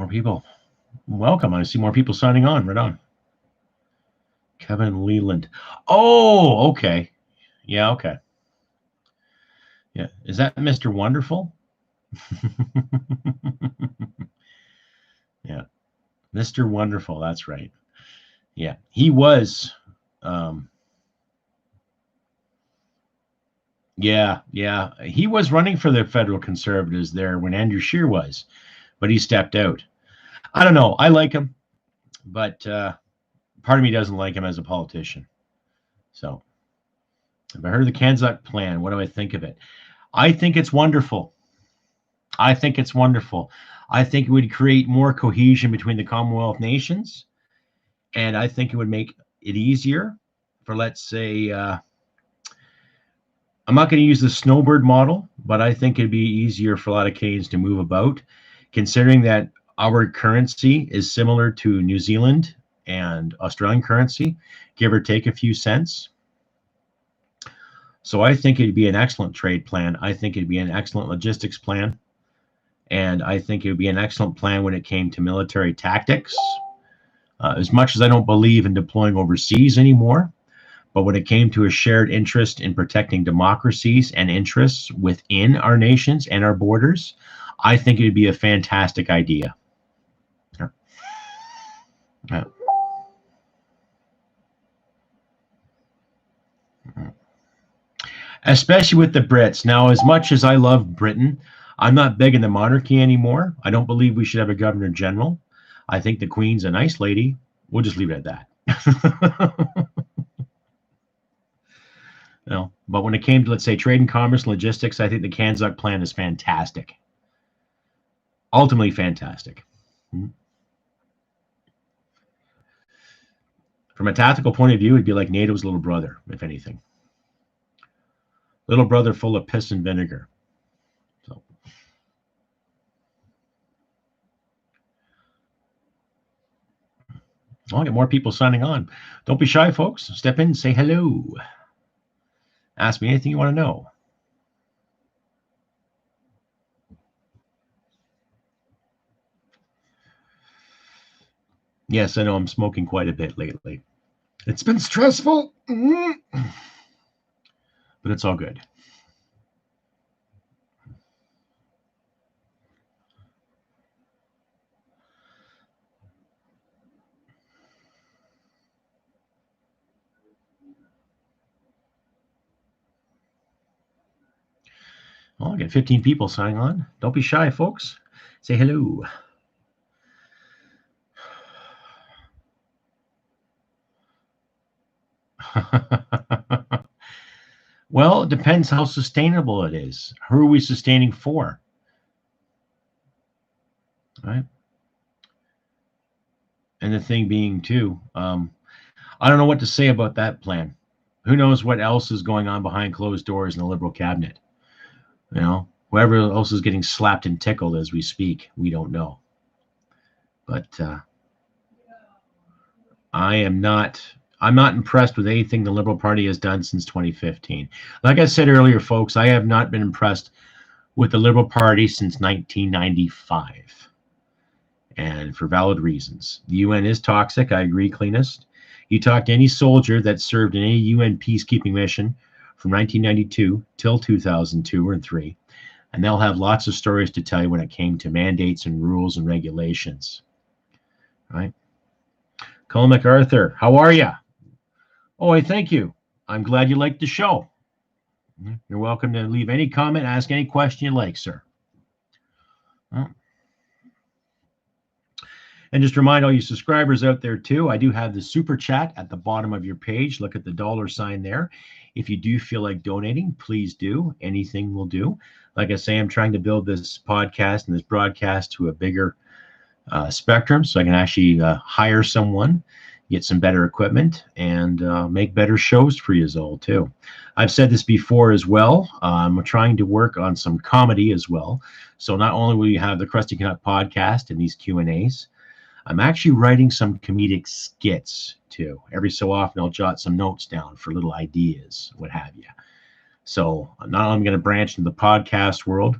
More people. Welcome. I see more people signing on. Right on. Kevin Leland. Oh, okay. Yeah, okay. Yeah. Is that Mr. Wonderful? Yeah. Mr. Wonderful. That's right. Yeah. He was. Yeah. He was running for the federal Conservatives there when Andrew Scheer was, but he stepped out. I don't know. I like him, but part of me doesn't like him as a politician. So if I heard the Canuck plan, what do I think of it? I think it's wonderful. I think it's wonderful. I think it would create more cohesion between the Commonwealth nations. And I think it would make it easier for, let's say, I'm not going to use the snowbird model, but I think it'd be easier for a lot of Canadians to move about, considering that our currency is similar to New Zealand and Australian currency, give or take a few cents. So I think it'd be an excellent trade plan. I think it'd be an excellent logistics plan. And I think it would be an excellent plan when it came to military tactics. As much as I don't believe in deploying overseas anymore, but when it came to a shared interest in protecting democracies and interests within our nations and our borders, I think it would be a fantastic idea. Especially with the Brits. Now, as much as I love Britain, I'm not big in the monarchy anymore. I don't believe we should have a governor general. I think the Queen's a nice lady. We'll just leave it at that. No, but when it came to, let's say, trade and commerce and logistics, I think the Canuck plan is fantastic. Ultimately fantastic. From a tactical point of view, it'd be like NATO's little brother, if anything. Little brother full of piss and vinegar. So. I'll get more people signing on. Don't be shy, folks. Step in and say hello. Ask me anything you want to know. Yes, I know I'm smoking quite a bit lately. It's been stressful, but it's all good. Well, I got 15 people signing on. Don't be shy, folks. Say hello. Well, it depends how sustainable it is. Who are we sustaining for? Right? And the thing being, too, I don't know what to say about that plan. Who knows what else is going on behind closed doors in the Liberal cabinet? You know, whoever else is getting slapped and tickled as we speak, we don't know. But I'm not impressed with anything the Liberal Party has done since 2015. Like I said earlier, folks, I have not been impressed with the Liberal Party since 1995. And for valid reasons. The UN is toxic. I agree, cleanest. You talk to any soldier that served in any UN peacekeeping mission from 1992 till 2002 or 3, and they'll have lots of stories to tell you when it came to mandates and rules and regulations. Right? Colin MacArthur, how are you? Oh, I thank you. I'm glad you liked the show. You're welcome to leave any comment, ask any question you like, sir. And just remind all you subscribers out there, too, I do have the super chat at the bottom of your page. Look at the $ there. If you do feel like donating, please do. Anything will do. Like I say, I'm trying to build this podcast and this broadcast to a bigger spectrum so I can actually hire someone, get some better equipment, and make better shows for you all, too. I've said this before as well. I'm trying to work on some comedy as well. So not only will you have the Crusty Canuck podcast and these Q&As, I'm actually writing some comedic skits too. Every so often I'll jot some notes down for little ideas, what have you. So not only I'm going to branch into the podcast world,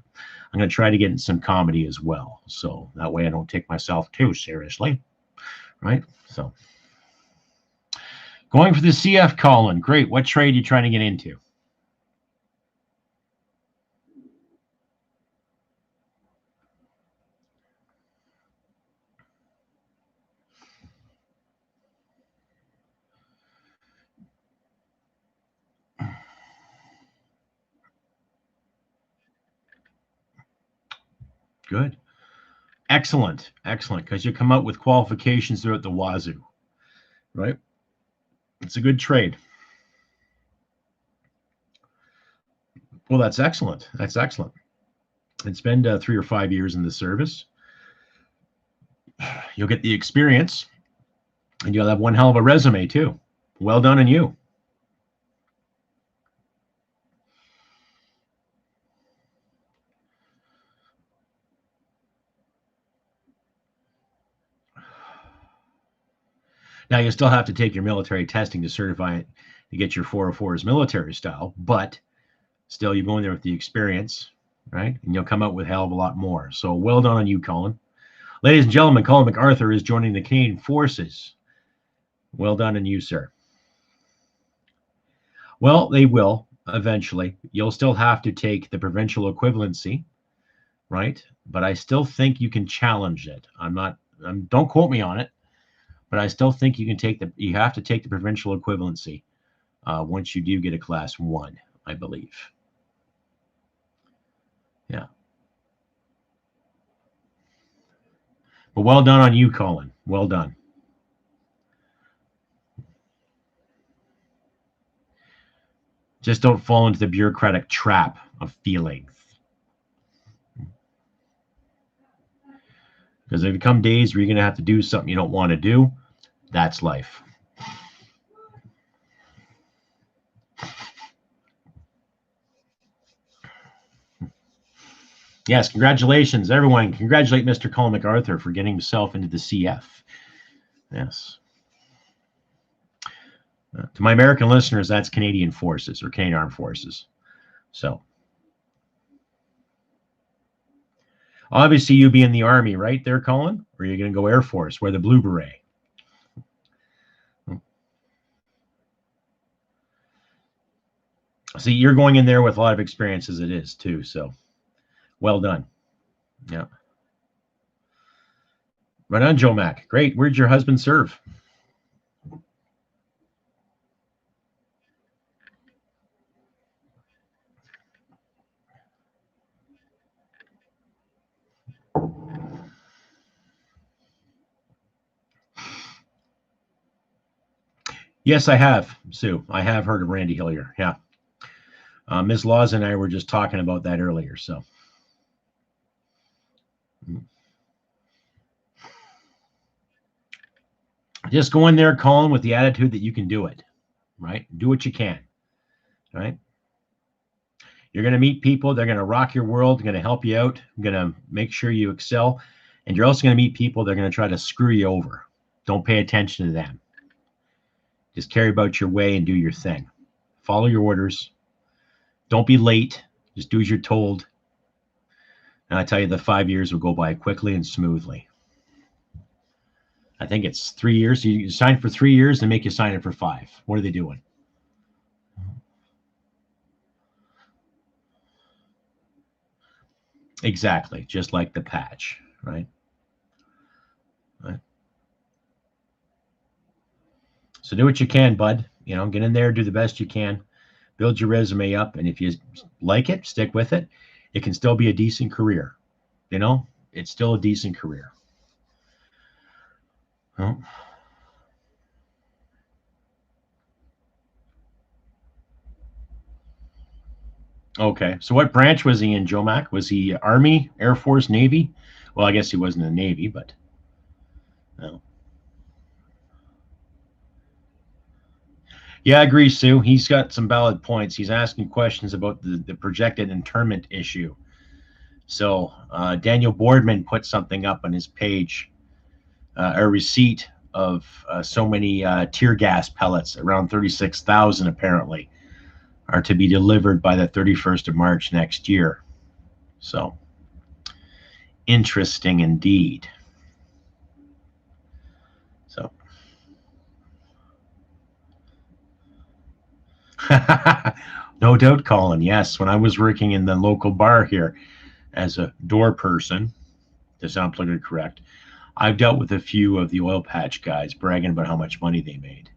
I'm going to try to get in some comedy as well. So that way I don't take myself too seriously, right? So going for the CF, Colin. Great. What trade are you trying to get into? Good. Excellent. Excellent. Because you come out with qualifications throughout the wazoo, right? It's a good trade. Well, that's excellent. That's excellent. And spend 3 or 5 years in the service. You'll get the experience, and you'll have one hell of a resume too. Well done on you. Now, you still have to take your military testing to certify it to get your 404s military style, but still you go in there with the experience, right? And you'll come out with a hell of a lot more. So well done on you, Colin. Ladies and gentlemen, Colin MacArthur is joining the Canadian Forces. Well done on you, sir. Well, they will eventually. You'll still have to take the provincial equivalency, right? But I still think you can challenge it. Don't quote me on it, but I still think you can you have to take the provincial equivalency once you do get a class 1, I believe. Yeah. But well done on you, Colin. Well done. Just don't fall into the bureaucratic trap of feelings. Because there come days where you're going to have to do something you don't want to do. That's life. Yes, congratulations, everyone. Congratulate Mr. Colin MacArthur for getting himself into the CF. Yes. To my American listeners, that's Canadian Forces or Canadian Armed Forces. So, obviously, you be in the Army, right there, Colin? Or are you going to go Air Force, wear the blue beret? See, you're going in there with a lot of experience as it is, too. So, well done. Yeah. Right on, Joe Mack. Great. Where'd your husband serve? Yes, I have, Sue. I have heard of Randy Hillier. Yeah. Ms. Laws and I were just talking about that earlier. So, just go in there, Colin, with the attitude that you can do it, right? Do what you can, right? You're going to meet people. They're going to rock your world. They're going to help you out. Going to make sure you excel. And you're also going to meet people that are going to try to screw you over. Don't pay attention to them. Just carry about your way and do your thing. Follow your orders. Don't be late. Just do as you're told. And I tell you, the 5 years will go by quickly and smoothly. I think it's 3 years. You sign for 3 years and make you sign it for 5. What are they doing? Exactly. Just like the patch, right? Right. So do what you can, bud. You know, get in there, do the best you can, build your resume up. And if you like it, stick with it. It can still be a decent career. You know, it's still a decent career. Oh. Okay. So what branch was he in, Joe Mack? Was he Army, Air Force, Navy? Well, I guess he wasn't in the Navy, but no. Yeah, I agree, Sue. He's got some valid points. He's asking questions about the projected internment issue. So Daniel Boardman put something up on his page, a receipt of so many tear gas pellets, around 36,000 apparently, are to be delivered by the 31st of March next year. So interesting indeed. So, no doubt, Colin. Yes, when I was working in the local bar here as a door person, to sound politically correct, I've dealt with a few of the oil patch guys bragging about how much money they made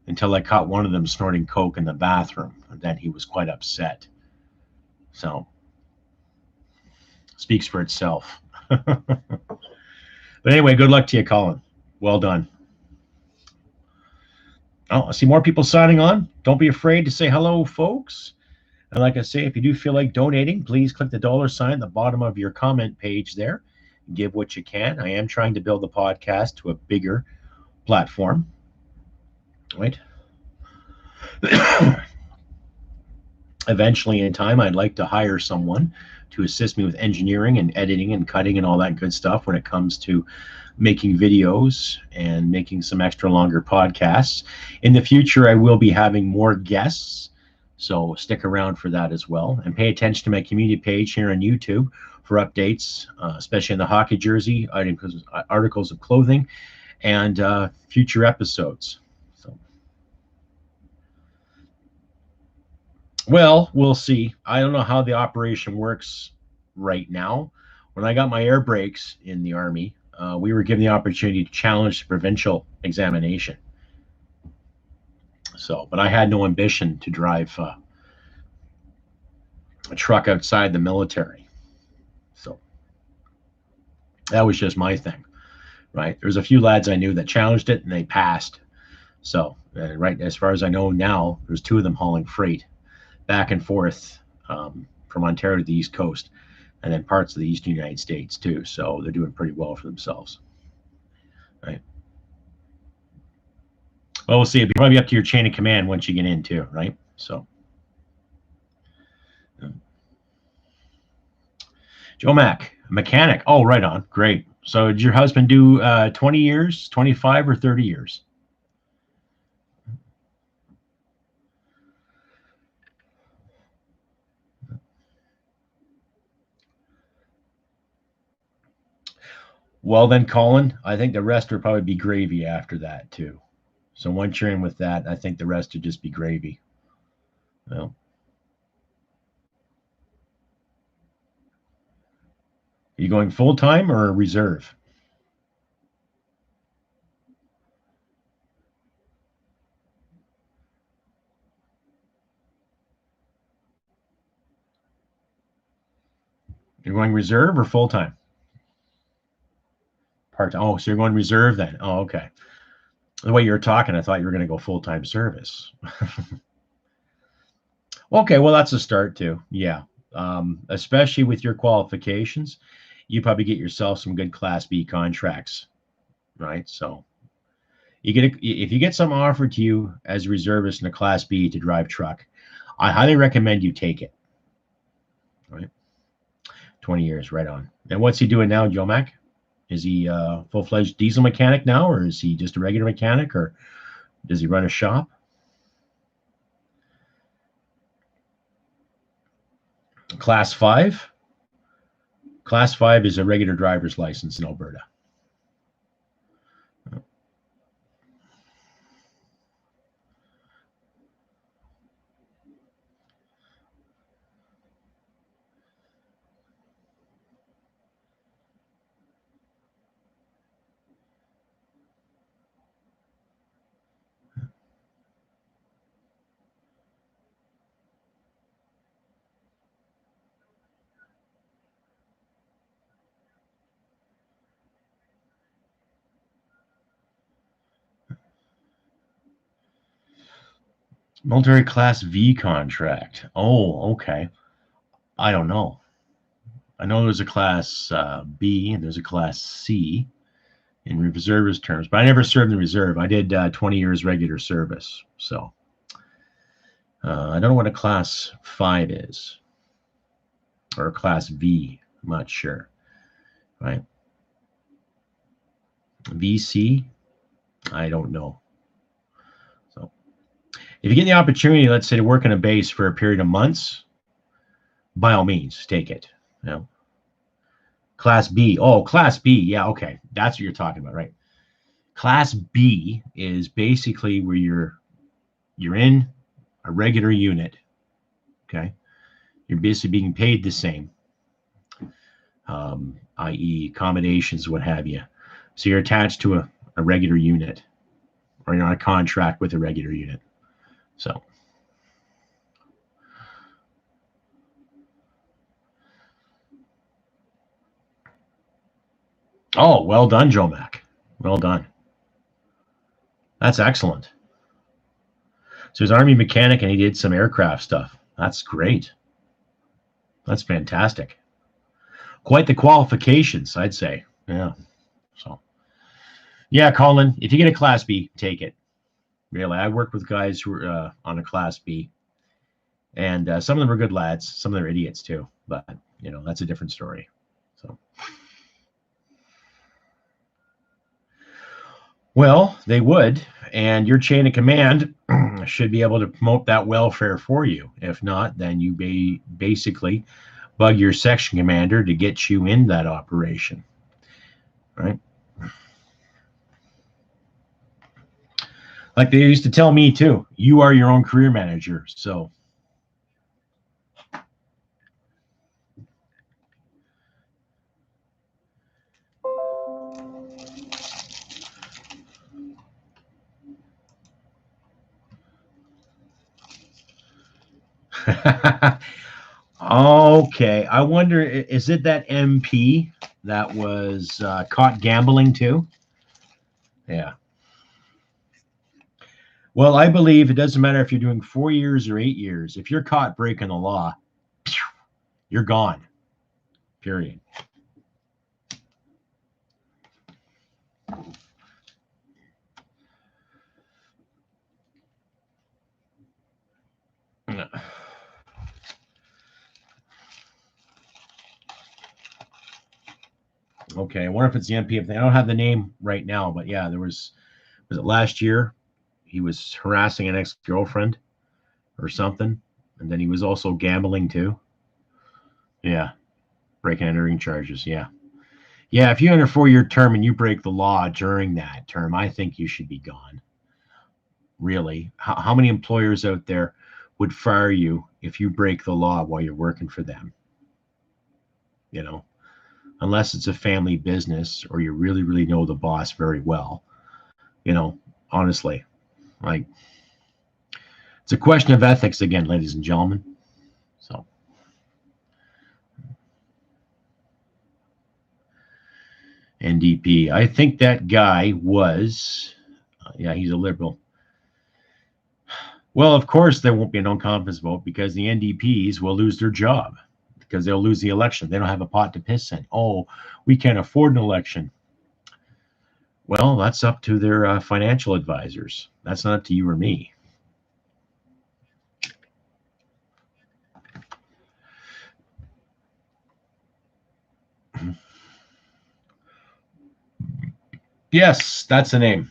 until I caught one of them snorting coke in the bathroom. And then he was quite upset. So, speaks for itself. But anyway, good luck to you, Colin. Well done. Oh, I see more people signing on. Don't be afraid to say hello, folks. And like I say, if you do feel like donating, please click the $ at the bottom of your comment page there. Give what you can. I am trying to build the podcast to a bigger platform. Right? Eventually, in time, I'd like to hire someone to assist me with engineering and editing and cutting and all that good stuff when it comes to making videos and making some extra longer podcasts. In the future, I will be having more guests, so stick around for that as well. And pay attention to my community page here on YouTube for updates, especially in the hockey jersey, articles of clothing, and future episodes. Well, we'll see. I don't know how the operation works right now. When I got my air brakes in the Army, we were given the opportunity to challenge the provincial examination. So, but I had no ambition to drive a truck outside the military. So that was just my thing, right? There's a few lads I knew that challenged it and they passed. So, right, as far as I know now, there's 2 of them hauling freight back and forth from Ontario to the East Coast, and then parts of the Eastern United States too. So they're doing pretty well for themselves, right? Well, we'll see. It'll be probably up to your chain of command once you get in too, right? So, Joe Mack, mechanic. Oh, right on. Great. So did your husband do 20 years, 25 or 30 years? Well, then, Colin, I think the rest would probably be gravy after that, too. So once you're in with that, I think the rest would just be gravy. Well, are you going full-time or reserve? You're going reserve or full-time? Part-time. Oh, so you're going reserve then. Oh, okay. The way you were talking, I thought you were going to go full-time service. Okay, well, that's a start too. Yeah. Especially with your qualifications, you probably get yourself some good Class B contracts, right? So if you get something offered to you as a reservist in a Class B to drive truck, I highly recommend you take it. Right? 20 years, right on. And what's he doing now, Joe Mac? Is he a full-fledged diesel mechanic now, or is he just a regular mechanic, or does he run a shop? Class 5? Class 5 is a regular driver's license in Alberta. Military Class V contract. Oh, okay. I don't know. I know there's a Class B and there's a Class C in reservist terms, but I never served in reserve. I did 20 years regular service. So I don't know what a Class 5 is or a Class V. I'm not sure. Right? VC? I don't know. So if you get the opportunity, let's say, to work in a base for a period of months, by all means, take it. You know? Class B. Oh, Class B. Yeah, okay. That's what you're talking about, right? Class B is basically where you're in a regular unit. Okay. You're basically being paid the same, i.e. accommodations, what have you. So you're attached to a regular unit, or you're on a contract with a regular unit. So. Oh, well done, Joe Mac. Well done. That's excellent. So he's an Army mechanic and he did some aircraft stuff. That's great. That's fantastic. Quite the qualifications, I'd say. Yeah. So, yeah, Colin, if you get a Class B, take it. Really, I work with guys who are on a Class B, and some of them are good lads. Some of them are idiots too. But you know, that's a different story. So, well, they would, and your chain of command should be able to promote that welfare for you. If not, then you basically bug your section commander to get you in that operation, right? Like they used to tell me too, you are your own career manager. So okay, I wonder, is it that MP that was caught gambling too? Yeah. Well, I believe it doesn't matter if you're doing 4 years or 8 years. If you're caught breaking the law, you're gone. Period. Okay, I wonder if it's the MP. I don't have the name right now, but yeah, was it last year? He was harassing an ex-girlfriend or something, and then he was also gambling too. Yeah, breaking and entering charges. Yeah, yeah. If you're under a 4-year term and you break the law during that term, I think you should be gone. Really, how many employers out there would fire you if you break the law while you're working for them? You know, unless it's a family business or you really, really know the boss very well. You know, honestly, like it's a question of ethics again, ladies and gentlemen. So. NDP. I think that guy was, yeah, he's a liberal. Well, of course, there won't be a no-confidence vote because the NDPs will lose their job because they'll lose the election. They don't have a pot to piss in. Oh, we can't afford an election. Well, that's up to their financial advisors. That's not up to you or me. Yes, that's the name.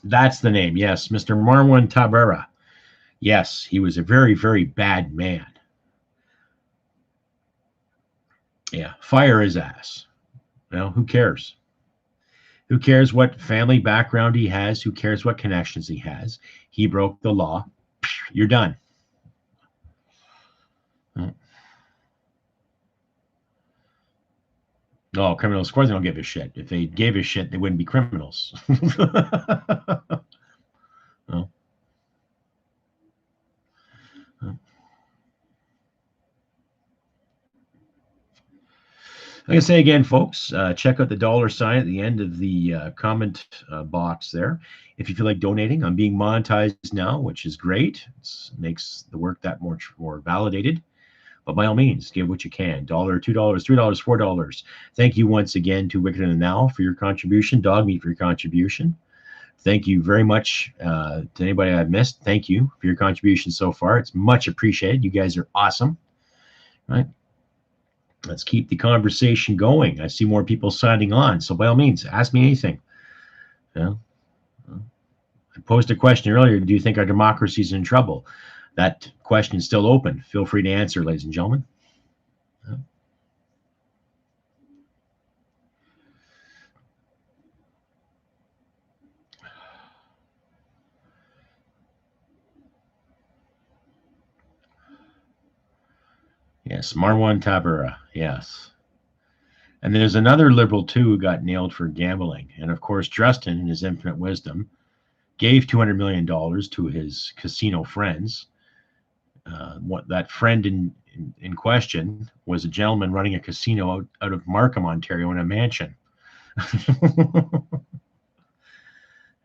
That's the name. Yes, Mr. Marwan Tabera. Yes, he was a very, very bad man. Yeah, fire his ass. Well, who cares? Who cares what family background he has? Who cares what connections he has? He broke the law. You're done. No, criminals, of course, they don't give a shit. If they gave a shit, they wouldn't be criminals. No. Like I say again, folks, check out the dollar sign at the end of the comment box there. If you feel like donating, I'm being monetized now, which is great. It makes the work that much more validated. But by all means, give what you can. $1, $2, $3, $4. Thank you once again to Wicked and the Now for your contribution. Dogmeat for your contribution. Thank you very much to anybody I've missed. Thank you for your contribution so far. It's much appreciated. You guys are awesome. All right. Let's keep the conversation going. I see more people signing on. So by all means, ask me anything. Yeah. I posed a question earlier. Do you think our democracy is in trouble? That question is still open. Feel free to answer, ladies and gentlemen. Yes, Marwan Tabura. Yes. And there's another liberal, too, who got nailed for gambling. And, of course, Justin, in his infinite wisdom, gave $200 million to his casino friends. What that friend in question was a gentleman running a casino out of Markham, Ontario, in a mansion.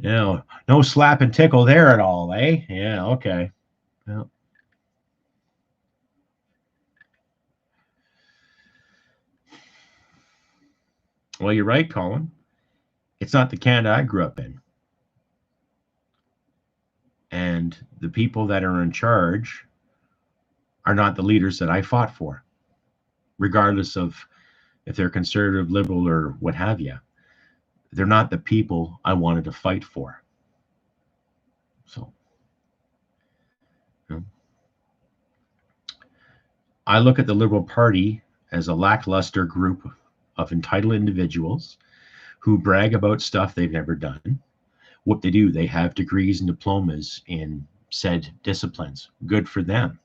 No slap and tickle there at all, eh? Yeah, okay. Yeah. Well, you're right, Colin. It's not the Canada I grew up in. And the people that are in charge are not the leaders that I fought for, regardless of if they're conservative, liberal, or what have you. They're not the people I wanted to fight for. So, I look at the Liberal Party as a lackluster group of entitled individuals who brag about stuff they've never done. What they do, they have degrees and diplomas in said disciplines. Good for them.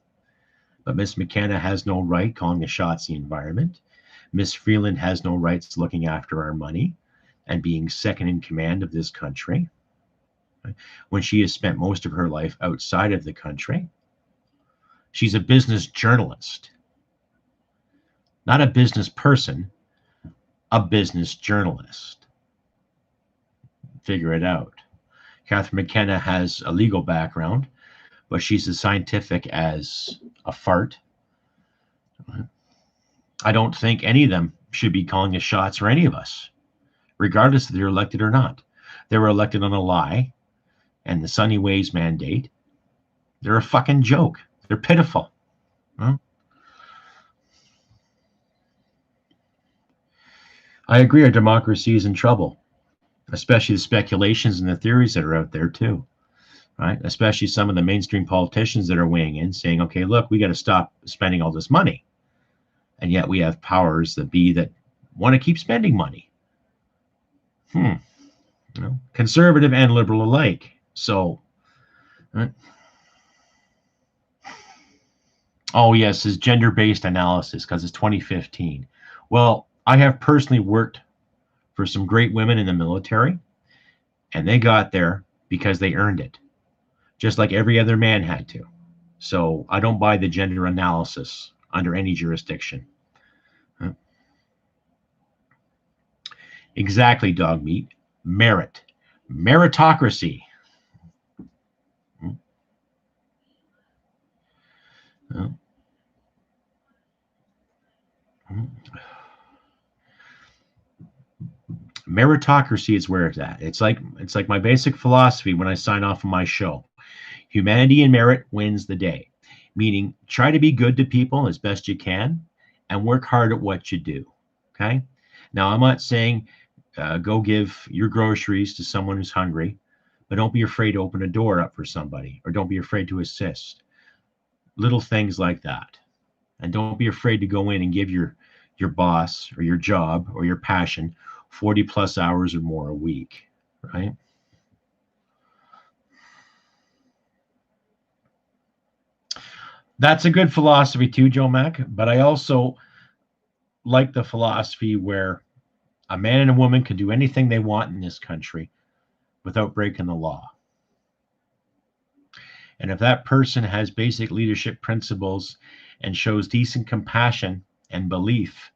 But Miss McKenna has no right calling the shots in the environment. Miss Freeland has no rights looking after our money and being second in command of this country when she has spent most of her life outside of the country. She's a business journalist, not a business person, a business journalist. Figure it out. Catherine McKenna has a legal background, but she's as scientific as a fart. I don't think any of them should be calling the shots for any of us, regardless if they're elected or not. They were elected on a lie and the Sunny Ways mandate. They're a fucking joke. They're pitiful. Huh? I agree our democracy is in trouble, especially the speculations and the theories that are out there too, right? Especially some of the mainstream politicians that are weighing in saying, okay, look, we got to stop spending all this money. And yet we have powers that be that want to keep spending money. Conservative and liberal alike. So, right? Oh, yes, is gender-based analysis because it's 2015. Well, I have personally worked for some great women in the military, and they got there because they earned it, just like every other man had to. So I don't buy the gender analysis under any jurisdiction. Huh? Exactly, dog meat. Merit. Meritocracy. Meritocracy is where it's at. It's like my basic philosophy when I sign off on my show. Humanity and merit wins the day, meaning try to be good to people as best you can and work hard at what you do. Okay. Now, I'm not saying go give your groceries to someone who's hungry, but don't be afraid to open a door up for somebody, or don't be afraid to assist. Little things like that. And don't be afraid to go in and give your boss or your job or your passion 40 plus hours or more a week, right? That's a good philosophy too, Joe Mack, but I also like the philosophy where a man and a woman can do anything they want in this country without breaking the law. And if that person has basic leadership principles and shows decent compassion and belief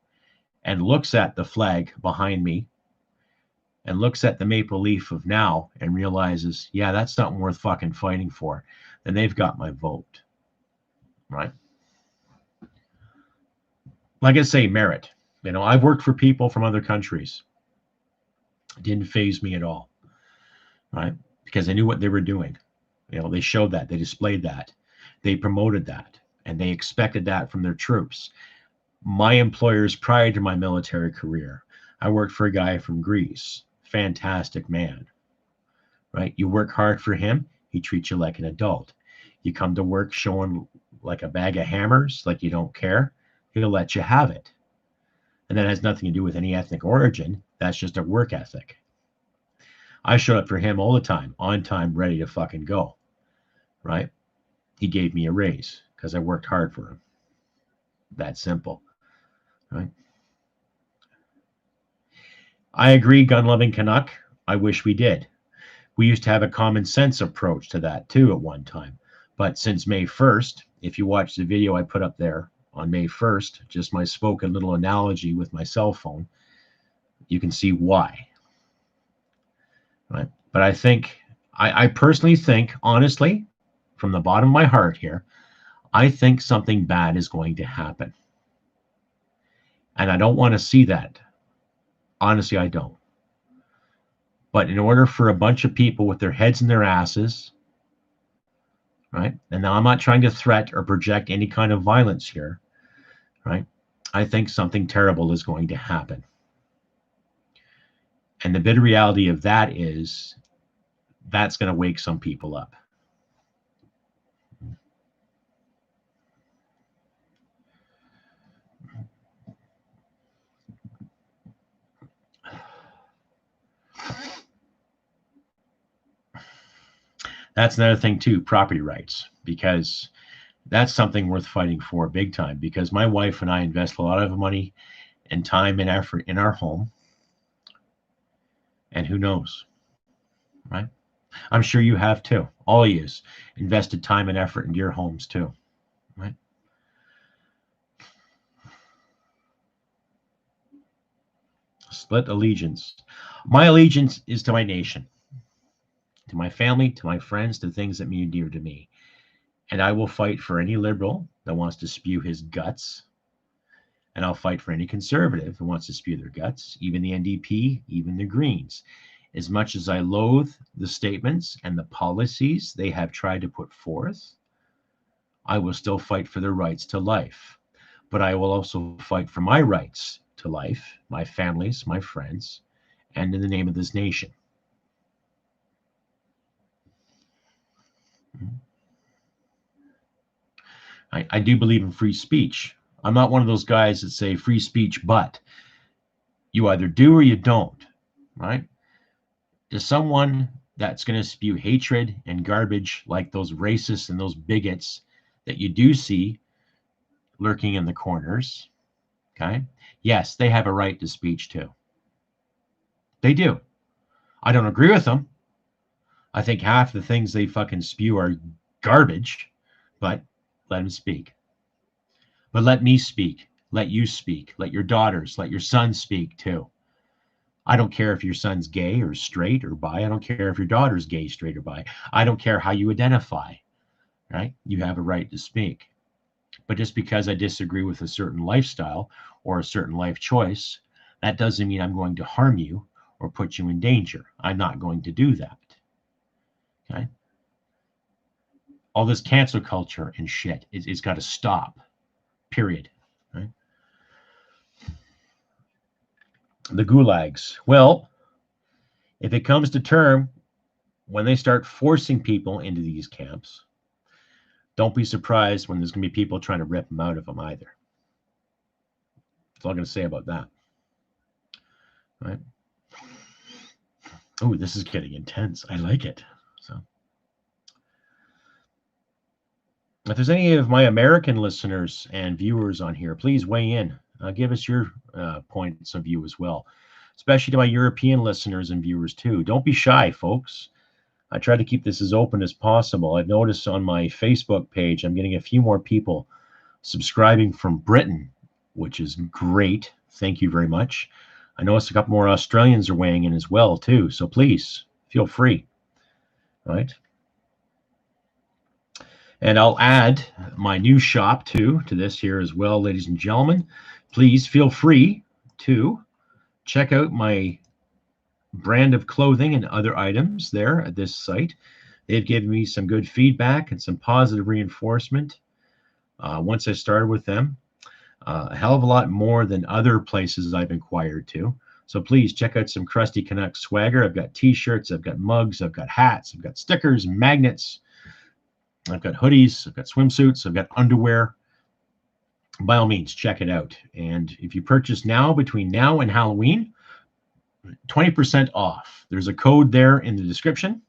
and looks at the flag behind me and looks at the maple leaf of now and realizes, yeah, that's something worth fucking fighting for, then they've got my vote, right? Like I say, merit. I've worked for people from other countries. It didn't faze me at all, right? Because I knew what they were doing. They showed that, they displayed that, they promoted that, and they expected that from their troops. My employers prior to my military career, I worked for a guy from Greece, fantastic man, right? You work hard for him, he treats you like an adult. You come to work showing like a bag of hammers, like you don't care, he'll let you have it. And that has nothing to do with any ethnic origin. That's just a work ethic. I showed up for him all the time, on time, ready to fucking go, right? He gave me a raise because I worked hard for him. That simple, right? I agree, gun-loving Canuck. I wish we did. We used to have a common sense approach to that too at one time. But since May 1st, if you watch the video I put up there on May 1st, just my spoken little analogy with my cell phone, you can see why. Right? But I personally think, honestly, from the bottom of my heart here, I think something bad is going to happen. And I don't want to see that. Honestly, I don't. But in order for a bunch of people with their heads in their asses, right? And now I'm not trying to threat or project any kind of violence here, right? I think something terrible is going to happen. And the bitter reality of that is that's going to wake some people up. That's another thing too, property rights, because that's something worth fighting for big time, because my wife and I invest a lot of money and time and effort in our home. And who knows, right? I'm sure you have too. All of you invested time and effort into your homes too, right? Split allegiance. My allegiance is to my nation, to my family, to my friends, to things that mean dear to me. And I will fight for any liberal that wants to spew his guts. And I'll fight for any conservative who wants to spew their guts, even the NDP, even the Greens. As much as I loathe the statements and the policies they have tried to put forth, I will still fight for their rights to life. But I will also fight for my rights to life, my family's, my friends, and in the name of this nation. I do believe in free speech. I'm not one of those guys that say free speech, but you either do or you don't, right? To someone that's going to spew hatred and garbage like those racists and those bigots that you do see lurking in the corners, okay? Yes, they have a right to speech too. They do. I don't agree with them. I think half the things they fucking spew are garbage, but let them speak. But let me speak. Let you speak. Let your daughters, let your sons speak too. I don't care if your son's gay or straight or bi. I don't care if your daughter's gay, straight, or bi. I don't care how you identify, right? You have a right to speak. But just because I disagree with a certain lifestyle or a certain life choice, that doesn't mean I'm going to harm you or put you in danger. I'm not going to do that. Okay? All this cancel culture and shit, it's got to stop. Period. Right? The gulags. Well, if it comes to term, when they start forcing people into these camps, don't be surprised when there's going to be people trying to rip them out of them either. That's all I'm going to say about that. Right? Oh, this is getting intense. I like it. So, if there's any of my American listeners and viewers on here, please weigh in. Give us your points of view as well, especially to my European listeners and viewers too. Don't be shy, folks. I try to keep this as open as possible. I've noticed on my Facebook page, I'm getting a few more people subscribing from Britain, which is great. Thank you very much. I noticed a couple more Australians are weighing in as well too. So please feel free, right? And I'll add my new shop to this here as well, ladies and gentlemen. Please feel free to check out my brand of clothing and other items there at this site. They've given me some good feedback and some positive reinforcement once I started with them. A hell of a lot more than other places I've inquired to. So please check out some Crusty Canuck swagger. I've got t-shirts, I've got mugs, I've got hats, I've got stickers, magnets. I've got hoodies, I've got swimsuits, I've got underwear. By all means, check it out. And if you purchase now, between now and Halloween, 20% off. There's a code there in the description.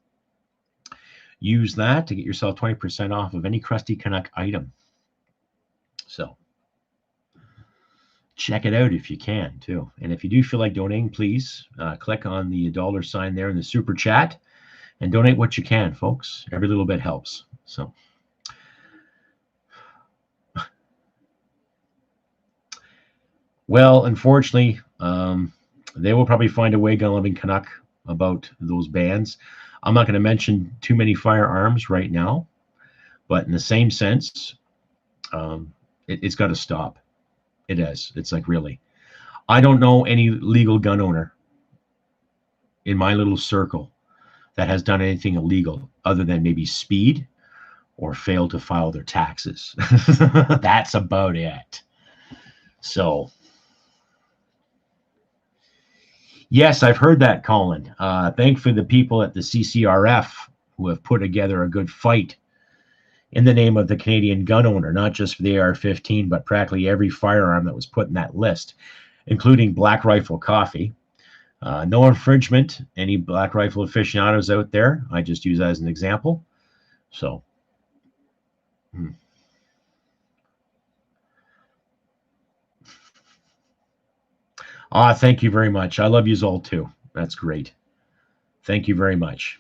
Use that to get yourself 20% off of any Crusty Canuck item. So, check it out if you can too. And if you do feel like donating, please click on the dollar sign there in the super chat and donate what you can, folks. Every little bit helps. So, well, unfortunately, they will probably find a way, Gun Loving Canuck, about those bans. I'm not going to mention too many firearms right now, but in the same sense, it's got to stop. It is. It's like, really. I don't know any legal gun owner in my little circle that has done anything illegal other than maybe speed or fail to file their taxes. That's about it. So, yes, I've heard that, Colin. Thankfully, the people at the CCRF who have put together a good fight in the name of the Canadian gun owner, not just for the AR-15, but practically every firearm that was put in that list, including Black Rifle Coffee. No infringement. Any Black Rifle aficionados out there? I just use that as an example. So, thank you very much. I love you all too. That's great. Thank you very much.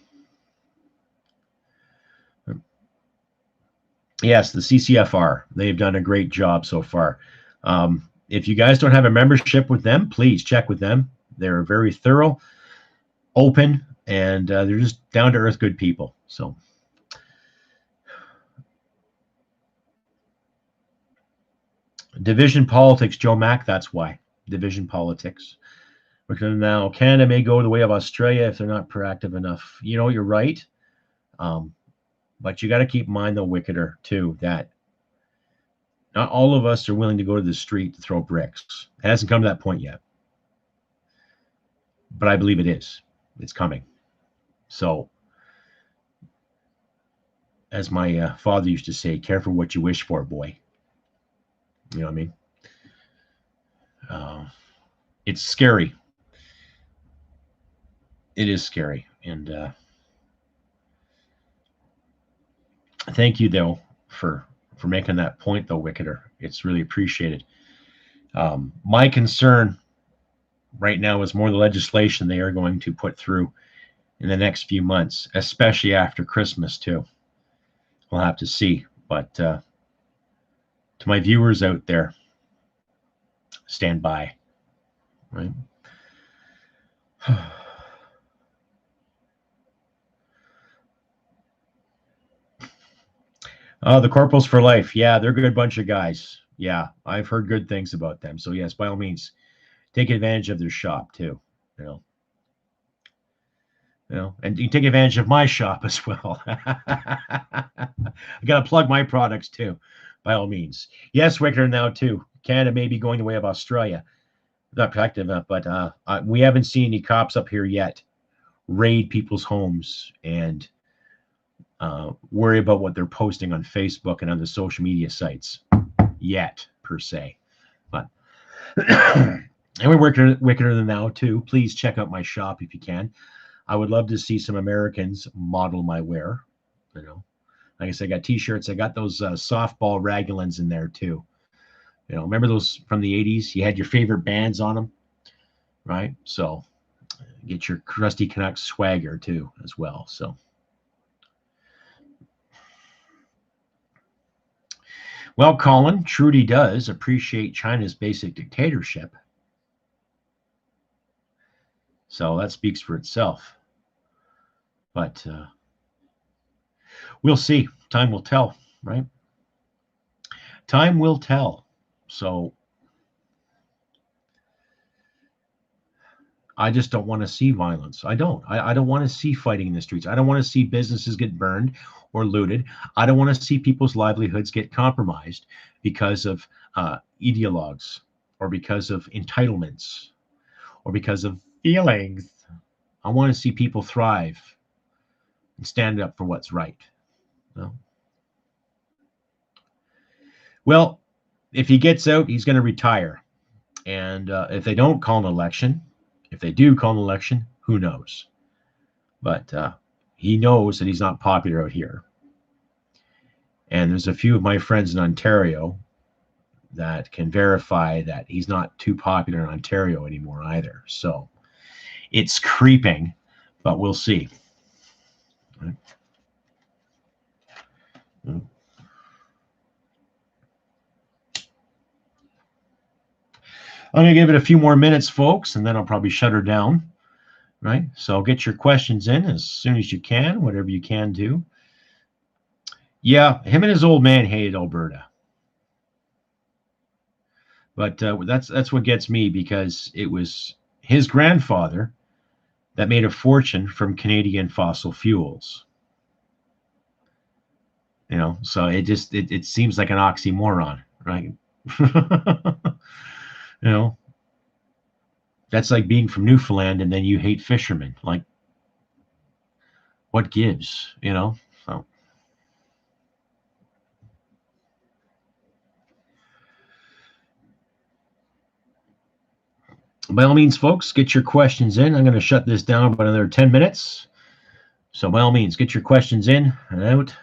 Yes, the CCFR. They've done a great job so far. If you guys don't have a membership with them, please check with them. They're very thorough, open, and they're just down-to-earth good people. So, division politics, Joe Mack, that's why. Division politics. Because now Canada may go the way of Australia if they're not proactive enough. You know, you're right. But you got to keep in mind, though, Wicketer, too, that not all of us are willing to go to the street to throw bricks. It hasn't come to that point yet. But I believe it is. It's coming. So, as my father used to say, careful what you wish for, boy. You know what I mean? It's scary. It is scary. And thank you, though, for making that point, though, Wicketer. It's really appreciated. My concern right now is more the legislation they are going to put through in the next few months, especially after Christmas, too. We'll have to see. But to my viewers out there, stand by, right? The Corporals for Life. Yeah, they're a good bunch of guys. Yeah, I've heard good things about them. So, yes, by all means, take advantage of their shop, too. You know, and you take advantage of my shop as well. I got to plug my products, too, by all means. Yes, Wicker, now, too. Canada may be going the way of Australia. Not protective enough, but we haven't seen any cops up here yet raid people's homes and worry about what they're posting on Facebook and on the social media sites yet, per se. But and we're wickeder than now, too. Please check out my shop if you can. I would love to see some Americans model my wear. You know, like I said, I got T-shirts. I got those softball ragulans in there, too. You know, remember those from the 80s? You had your favorite bands on them, right? So get your Crusty Canuck swagger, too, as well. So. Well, Colin, Trudy does appreciate China's basic dictatorship. So that speaks for itself. But we'll see. Time will tell, right? Time will tell. So I just don't want to see violence. I don't. I don't want to see fighting in the streets. I don't want to see businesses get burned or looted. I don't want to see people's livelihoods get compromised because of ideologues or because of entitlements or because of feelings. I want to see people thrive and stand up for what's right. No? Well, if he gets out, he's going to retire. And if they don't call an election, if they do call an election, who knows? But he knows that he's not popular out here. And there's a few of my friends in Ontario that can verify that he's not too popular in Ontario anymore either. So it's creeping, but we'll see. Right. I'm going to give it a few more minutes, folks, and then I'll probably shut her down. Right. So get your questions in as soon as you can, whatever you can do. Yeah, him and his old man hated Alberta. But that's what gets me, because it was his grandfather that made a fortune from Canadian fossil fuels. You know, so it seems like an oxymoron, right? You know, that's like being from Newfoundland and then you hate fishermen. Like, what gives, you know? So by all means, folks, get your questions in. I'm going to shut this down about another 10 minutes. So by all means, get your questions in and out.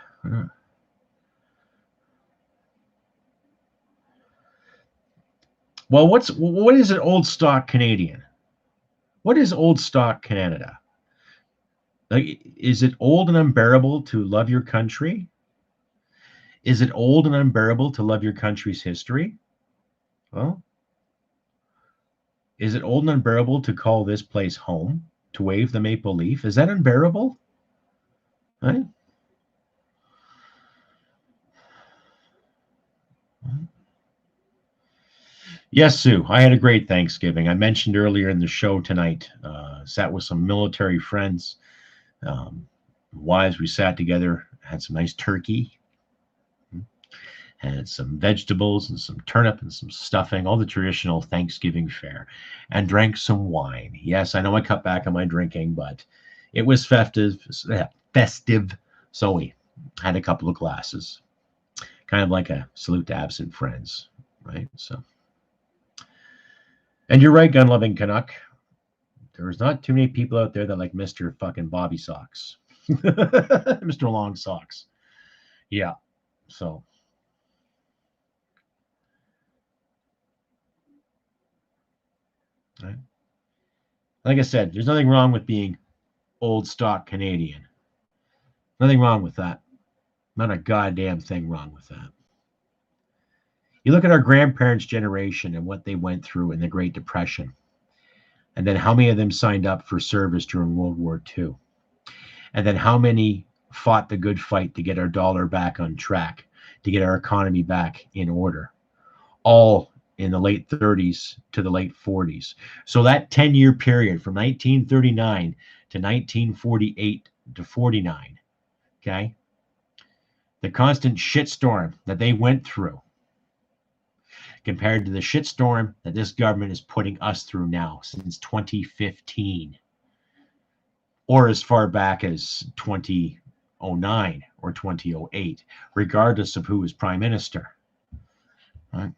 Well, what is an old stock Canadian? What is old stock Canada? Like, is it old and unbearable to love your country? Is it old and unbearable to love your country's history? Well, is it old and unbearable to call this place home, to wave the maple leaf? Is that unbearable? Right? Yes, Sue, I had a great Thanksgiving. I mentioned earlier in the show tonight, sat with some military friends. Wives, we sat together, had some nice turkey, had some vegetables and some turnip and some stuffing, all the traditional Thanksgiving fare, and drank some wine. Yes, I know I cut back on my drinking, but it was festive, so we had a couple of glasses, kind of like a salute to absent friends, right? So. And you're right, gun-loving Canuck. There's not too many people out there that like Mr. fucking Bobby Socks. Mr. Long Socks. Yeah. So. Right. Like I said, there's nothing wrong with being old stock Canadian. Nothing wrong with that. Not a goddamn thing wrong with that. You look at our grandparents' generation and what they went through in the Great Depression, and then how many of them signed up for service during World War II, and then how many fought the good fight to get our dollar back on track, to get our economy back in order, all in the late 30s to the late 40s. So that 10-year period from 1939 to 1948 to 49, okay, the constant shitstorm that they went through compared to the shitstorm that this government is putting us through now since 2015, or as far back as 2009 or 2008, regardless of who is prime minister. Right?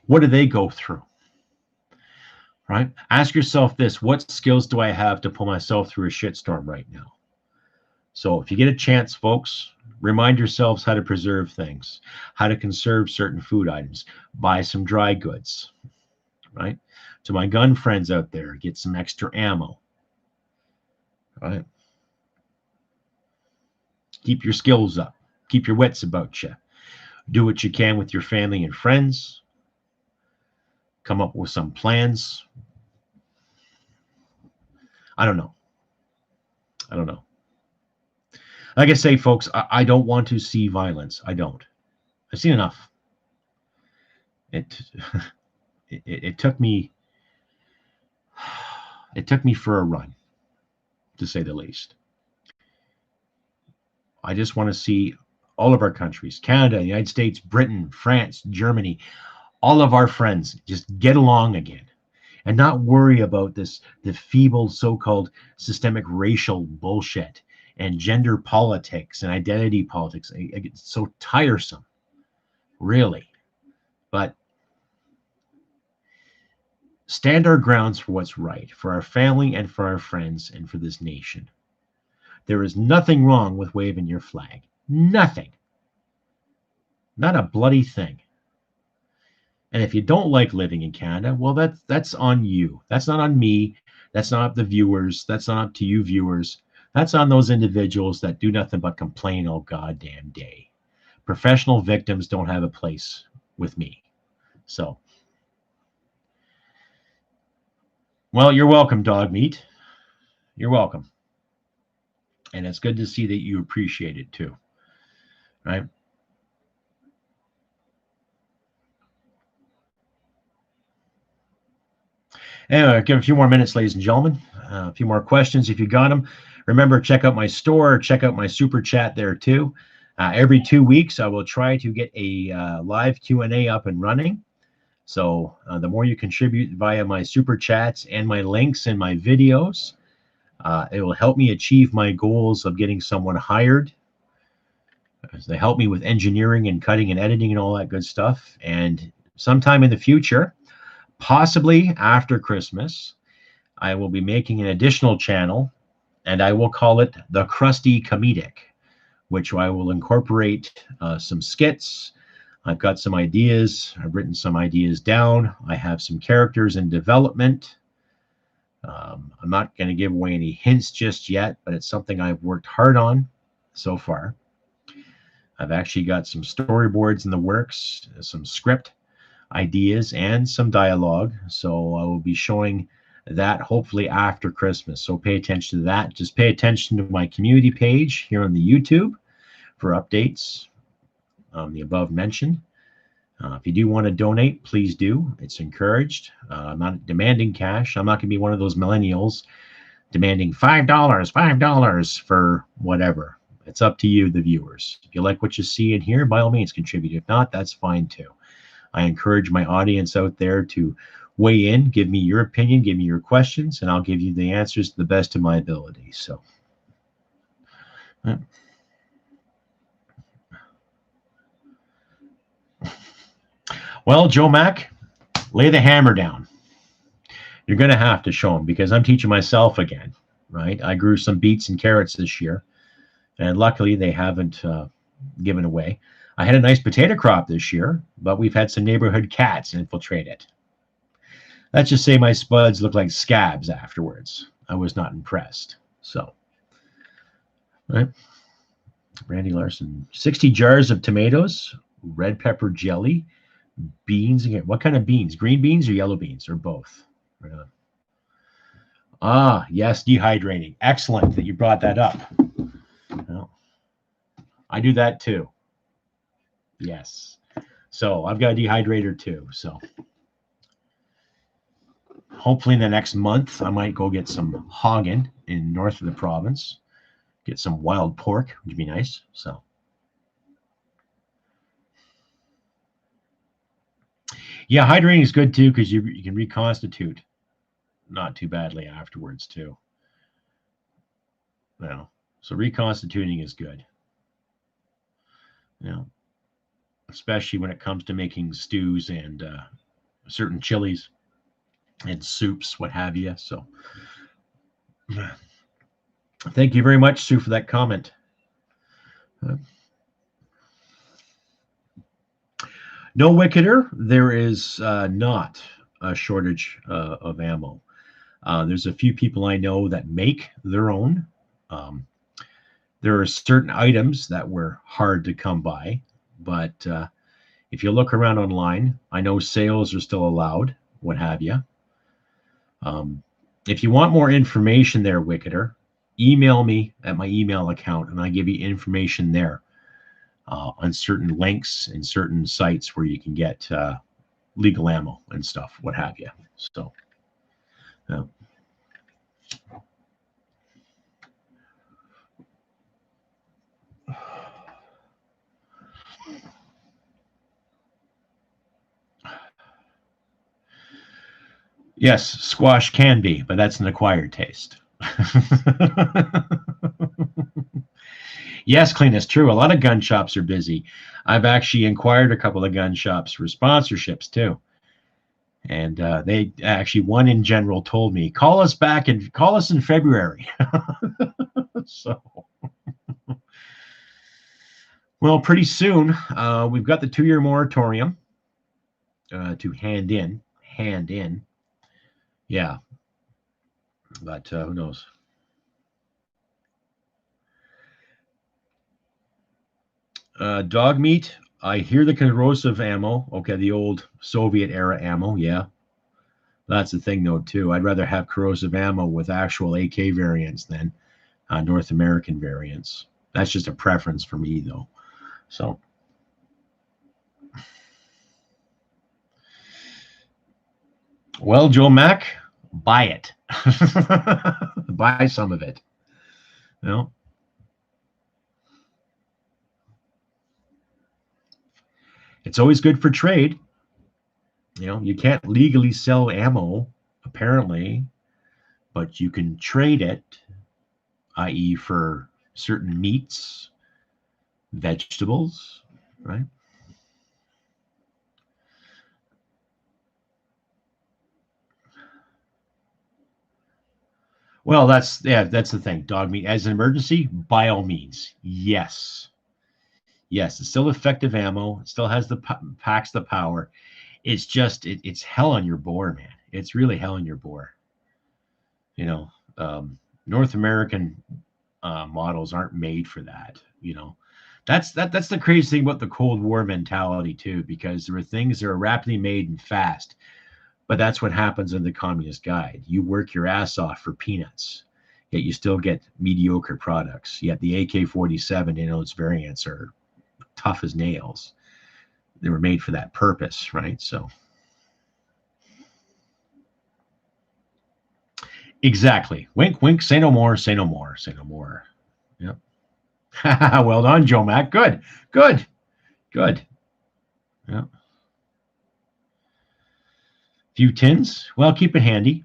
What do they go through? Right? Ask yourself this: what skills do I have to pull myself through a shitstorm right now? So if you get a chance, folks, remind yourselves how to preserve things, how to conserve certain food items, buy some dry goods, right? To my gun friends out there, get some extra ammo, right? Keep your skills up. Keep your wits about you. Do what you can with your family and friends. Come up with some plans. I don't know. Like I say, folks, I don't want to see violence. I don't. I've seen enough. It took me for a run, to say the least. I just want to see all of our countries, Canada, the United States, Britain, France, Germany, all of our friends just get along again and not worry about the feeble so-called systemic racial bullshit and gender politics and identity politics. It's so tiresome, really. But stand our grounds for what's right, for our family and for our friends and for this nation. There is nothing wrong with waving your flag. Nothing. Not a bloody thing. And if you don't like living in Canada, well, that's on you. That's not on me. That's not up to the viewers. That's not up to you viewers. That's on those individuals that do nothing but complain all goddamn day. Professional victims don't have a place with me. So, well, you're welcome, dog meat. You're welcome. And it's good to see that you appreciate it too, right? Anyway, give a few more minutes, ladies and gentlemen. A few more questions if you got them. Remember, check out my store. Check out my super chat there too. Every 2 weeks, I will try to get a live Q&A up and running. So the more you contribute via my super chats and my links and my videos, it will help me achieve my goals of getting someone hired. They help me with engineering and cutting and editing and all that good stuff. And sometime in the future, possibly after Christmas, I will be making an additional channel, and I will call it the Crusty Canuck, which I will incorporate some skits. I've got some ideas. I've written some ideas down. I have some characters in development. I'm not going to give away any hints just yet, but it's something I've worked hard on so far. I've actually got some storyboards in the works, some script ideas, and some dialogue. So I will be showing that hopefully after Christmas. So pay attention to that. Just pay attention to my community page here on the YouTube for updates on the above mentioned. If you do want to donate, please do. It's encouraged. I'm not demanding cash. I'm not going to be one of those millennials demanding $5 for whatever. It's up to you, the viewers. If you like what you see in here, by all means, contribute. If not, that's fine too. I encourage my audience out there to weigh in, give me your opinion, give me your questions, and I'll give you the answers to the best of my ability. So, well, Joe Mack, lay the hammer down. You're going to have to show them because I'm teaching myself again, right? I grew some beets and carrots this year, and luckily they haven't given away. I had a nice potato crop this year, but we've had some neighborhood cats infiltrate it. Let's just say my spuds look like scabs afterwards. I was not impressed. So, right. Randy Larson, 60 jars of tomatoes, red pepper jelly, beans again. What kind of beans? Green beans or yellow beans or both? Right on. Ah, yes, dehydrating. Excellent that you brought that up. Well, I do that too. Yes. So I've got a dehydrator too. So hopefully in the next month, I might go get some Hagen in north of the province. Get some wild pork, which would be nice. So yeah, hydrating is good too because you can reconstitute not too badly afterwards too. Well, so reconstituting is good. You know, especially when it comes to making stews and certain chilies and soups, what have you. So thank you very much, Sue, for that comment. No, Wicketer, there is not a shortage of ammo. There's a few people I know that make their own. There are certain items that were hard to come by, but if you look around online, I know sales are still allowed, what have you. If you want more information there, Wicketer, email me at my email account, and I give you information there on certain links and certain sites where you can get legal ammo and stuff, what have you. So, yes, squash can be, but that's an acquired taste. Yes, Clean, it's true. A lot of gun shops are busy. I've actually inquired a couple of gun shops for sponsorships too. And they actually, one in general told me, call us in February. So, well, pretty soon we've got the 2-year moratorium to hand in. Yeah, but who knows? Dog meat. I hear the corrosive ammo. Okay, the old Soviet era ammo. Yeah, that's the thing though too. I'd rather have corrosive ammo with actual AK variants than North American variants. That's just a preference for me though. So, well, Joe Mac, buy it. Buy some of it. You know? It's always good for trade. You know, you can't legally sell ammo, apparently, but you can trade it, i.e. for certain meats, vegetables, right? Well, that's the thing. Dog meat as an emergency, by all means, yes. Yes, it's still effective ammo. It still has packs the power. It's just it's hell on your boar, man. It's really hell on your boar. You know, North American models aren't made for that. You know, that's the crazy thing about the Cold War mentality too, because there are things that are rapidly made and fast. But that's what happens in the Communist Guide. You work your ass off for peanuts, yet you still get mediocre products. Yet the AK-47 in its variants are tough as nails. They were made for that purpose, right? So exactly. Wink, wink. Say no more. Say no more. Say no more. Yep. Well done, Joe Mac. Good. Good. Good. Yeah. Few tins. Well, keep it handy.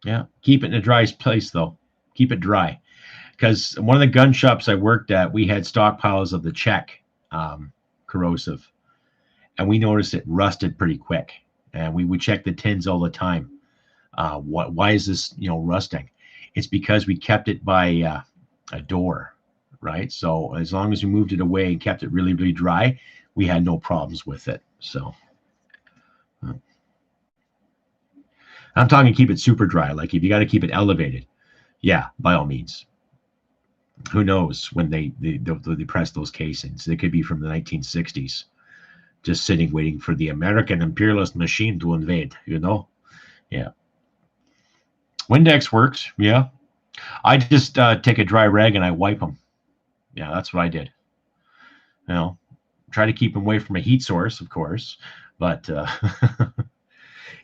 Yeah. Keep it in a dry place, though. Keep it dry. Because one of the gun shops I worked at, we had stockpiles of the Czech corrosive. And we noticed it rusted pretty quick. And we would check the tins all the time. Why is this, rusting? It's because we kept it by a door, right? So as long as we moved it away and kept it really, really dry, we had no problems with it. So I'm talking keep it super dry. Like if you got to keep it elevated, yeah, by all means. Who knows when they press those casings? They could be from the 1960s, just sitting waiting for the American imperialist machine to invade. Yeah. Windex works. Yeah. I just take a dry rag and I wipe them. Yeah, that's what I did. Try to keep them away from a heat source, of course, but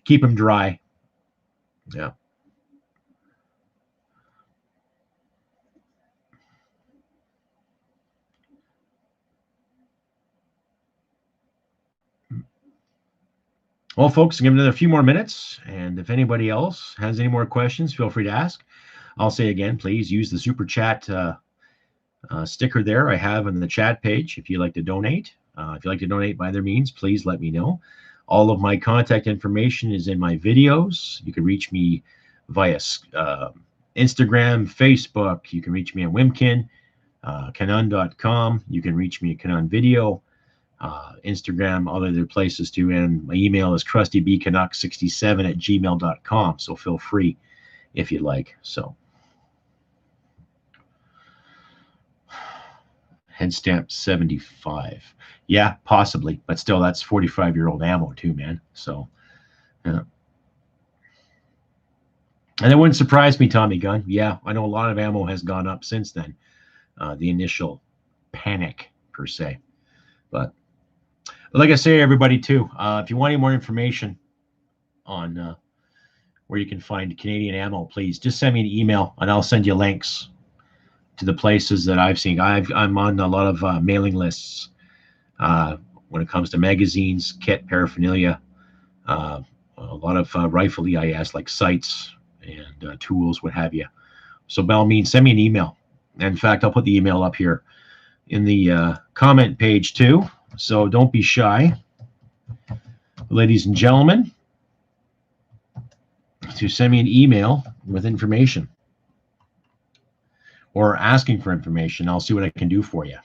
keep them dry. Yeah. Well, folks, give another few more minutes, and if anybody else has any more questions, feel free to ask. I'll say again, please use the super chat sticker there I have on the chat page if you'd like to donate. If you'd like to donate by other means, please let me know. All of my contact information is in my videos. You can reach me via Instagram, Facebook. You can reach me on Wimkin, Canon.com. You can reach me at Canon Video, Instagram, all other places too. And my email is crustybcanuck67@gmail.com. So feel free if you'd like. So. Head stamp 75. Yeah, possibly, but still, that's 45-year-old ammo too, man. So, yeah. And it wouldn't surprise me, Tommy Gunn. Yeah, I know a lot of ammo has gone up since then. The initial panic, per se. But like I say, everybody, too, if you want any more information on where you can find Canadian ammo, please just send me an email, and I'll send you links to the places that I've seen. I'm on a lot of mailing lists when it comes to magazines, kit, paraphernalia, a lot of rifle EIS like sights and tools, what have you. So by all means, send me an email. And in fact, I'll put the email up here in the comment page too. So don't be shy, ladies and gentlemen. to send me an email with information or asking for information. I'll see what I can do for you.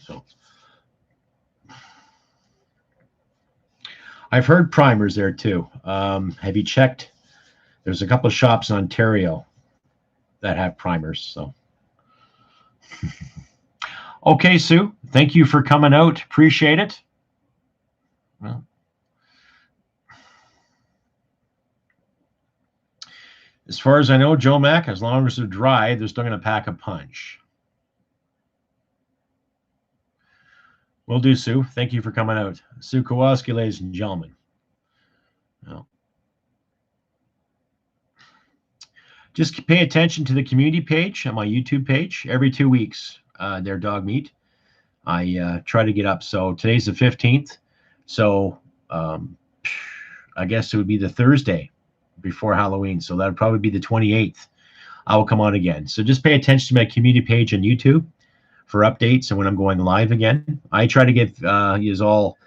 So I've heard primers there too. Have you checked? There's a couple of shops in Ontario that have primers. So okay, Sue, thank you for coming out. Appreciate it. Well, as far as I know, Joe Mac, as long as they're dry, they're still going to pack a punch. Will do, Sue. Thank you for coming out. Sue Kowalski, ladies and gentlemen. Well, just pay attention to the community page on my YouTube page. Every 2 weeks, their dog meat. I try to get up. So today's the 15th. So I guess it would be the Thursday before Halloween. So that would probably be the 28th. I will come on again. So just pay attention to my community page on YouTube for updates and when I'm going live again. I try to give you all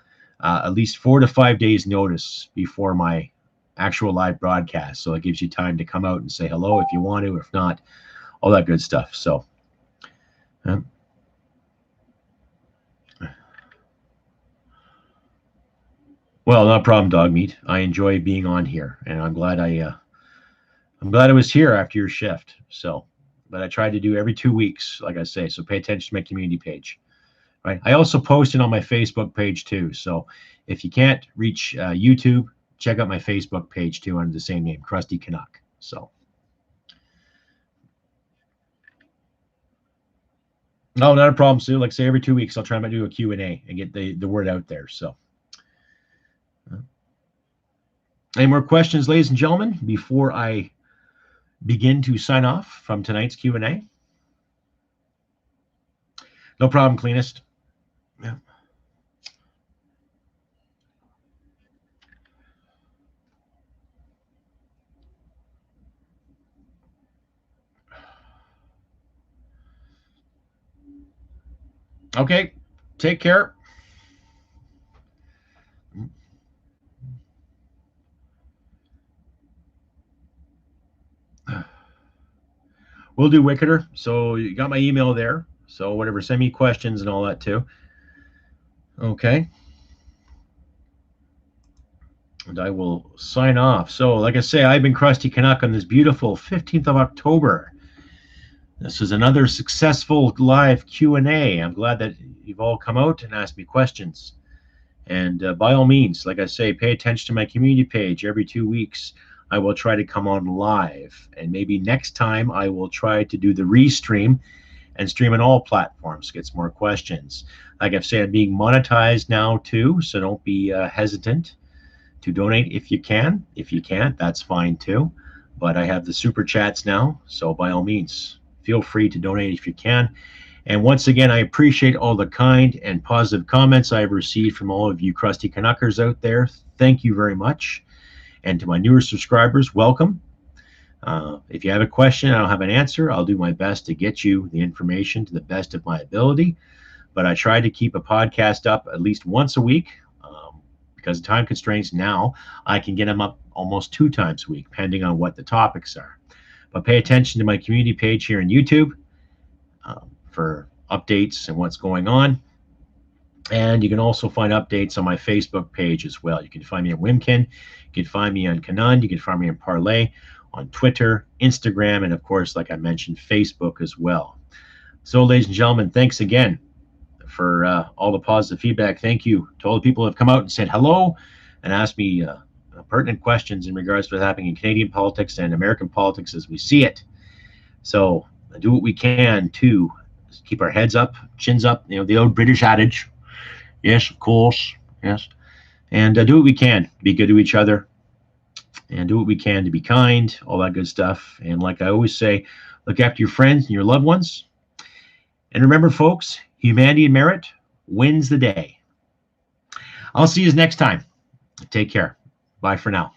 at least 4 to 5 days notice before my actual live broadcast. So it gives you time to come out and say hello if you want to, if not, all that good stuff. So well, no problem, dog meat. I enjoy being on here, and I'm glad I was here after your shift. So, but I try to do every 2 weeks, like I say. So pay attention to my community page. Right. I also post it on my Facebook page too. So if you can't reach YouTube, check out my Facebook page too under the same name, Crusty Canuck. So. No, not a problem, Sue. Like I say, every 2 weeks, I'll try to do a Q&A and get the word out there. So. Any more questions, ladies and gentlemen, before I begin to sign off from tonight's Q&A? No problem, cleanest. Yeah. Okay, take care. We'll do Wicketer. So you got my email there. So whatever, send me questions and all that too. Okay. And I will sign off. So like I say, I've been Crusty Canuck on this beautiful 15th of October. This is another successful live Q&A. I'm glad that you've all come out and asked me questions. And by all means, like I say, pay attention to my community page every 2 weeks. I will try to come on live, and maybe next time I will try to do the restream and stream on all platforms, get some more questions. Like I've said, I'm being monetized now too, so don't be hesitant to donate if you can. If you can't, that's fine too. But I have the super chats now, so by all means, feel free to donate if you can. And once again, I appreciate all the kind and positive comments I've received from all of you Crusty Canuckers out there. Thank you very much. And to my newer subscribers, welcome. If you have a question, I don't have an answer, I'll do my best to get you the information to the best of my ability. But I try to keep a podcast up at least once a week because of time constraints. Now I can get them up almost 2 times a week, depending on what the topics are. But pay attention to my community page here on YouTube for updates and what's going on. And you can also find updates on my Facebook page as well. You can find me on Wimkin, you can find me on Canund, you can find me on Parlay, on Twitter, Instagram, and of course, like I mentioned, Facebook as well. So, ladies and gentlemen, thanks again for all the positive feedback. Thank you to all the people who have come out and said hello and asked me pertinent questions in regards to what's happening in Canadian politics and American politics as we see it. So, do what we can to keep our heads up, chins up, you know, the old British adage. Yes, of course. Yes. And do what we can to be good to each other and do what we can to be kind, all that good stuff. And like I always say, look after your friends and your loved ones. And remember, folks, humanity and merit wins the day. I'll see you next time. Take care. Bye for now.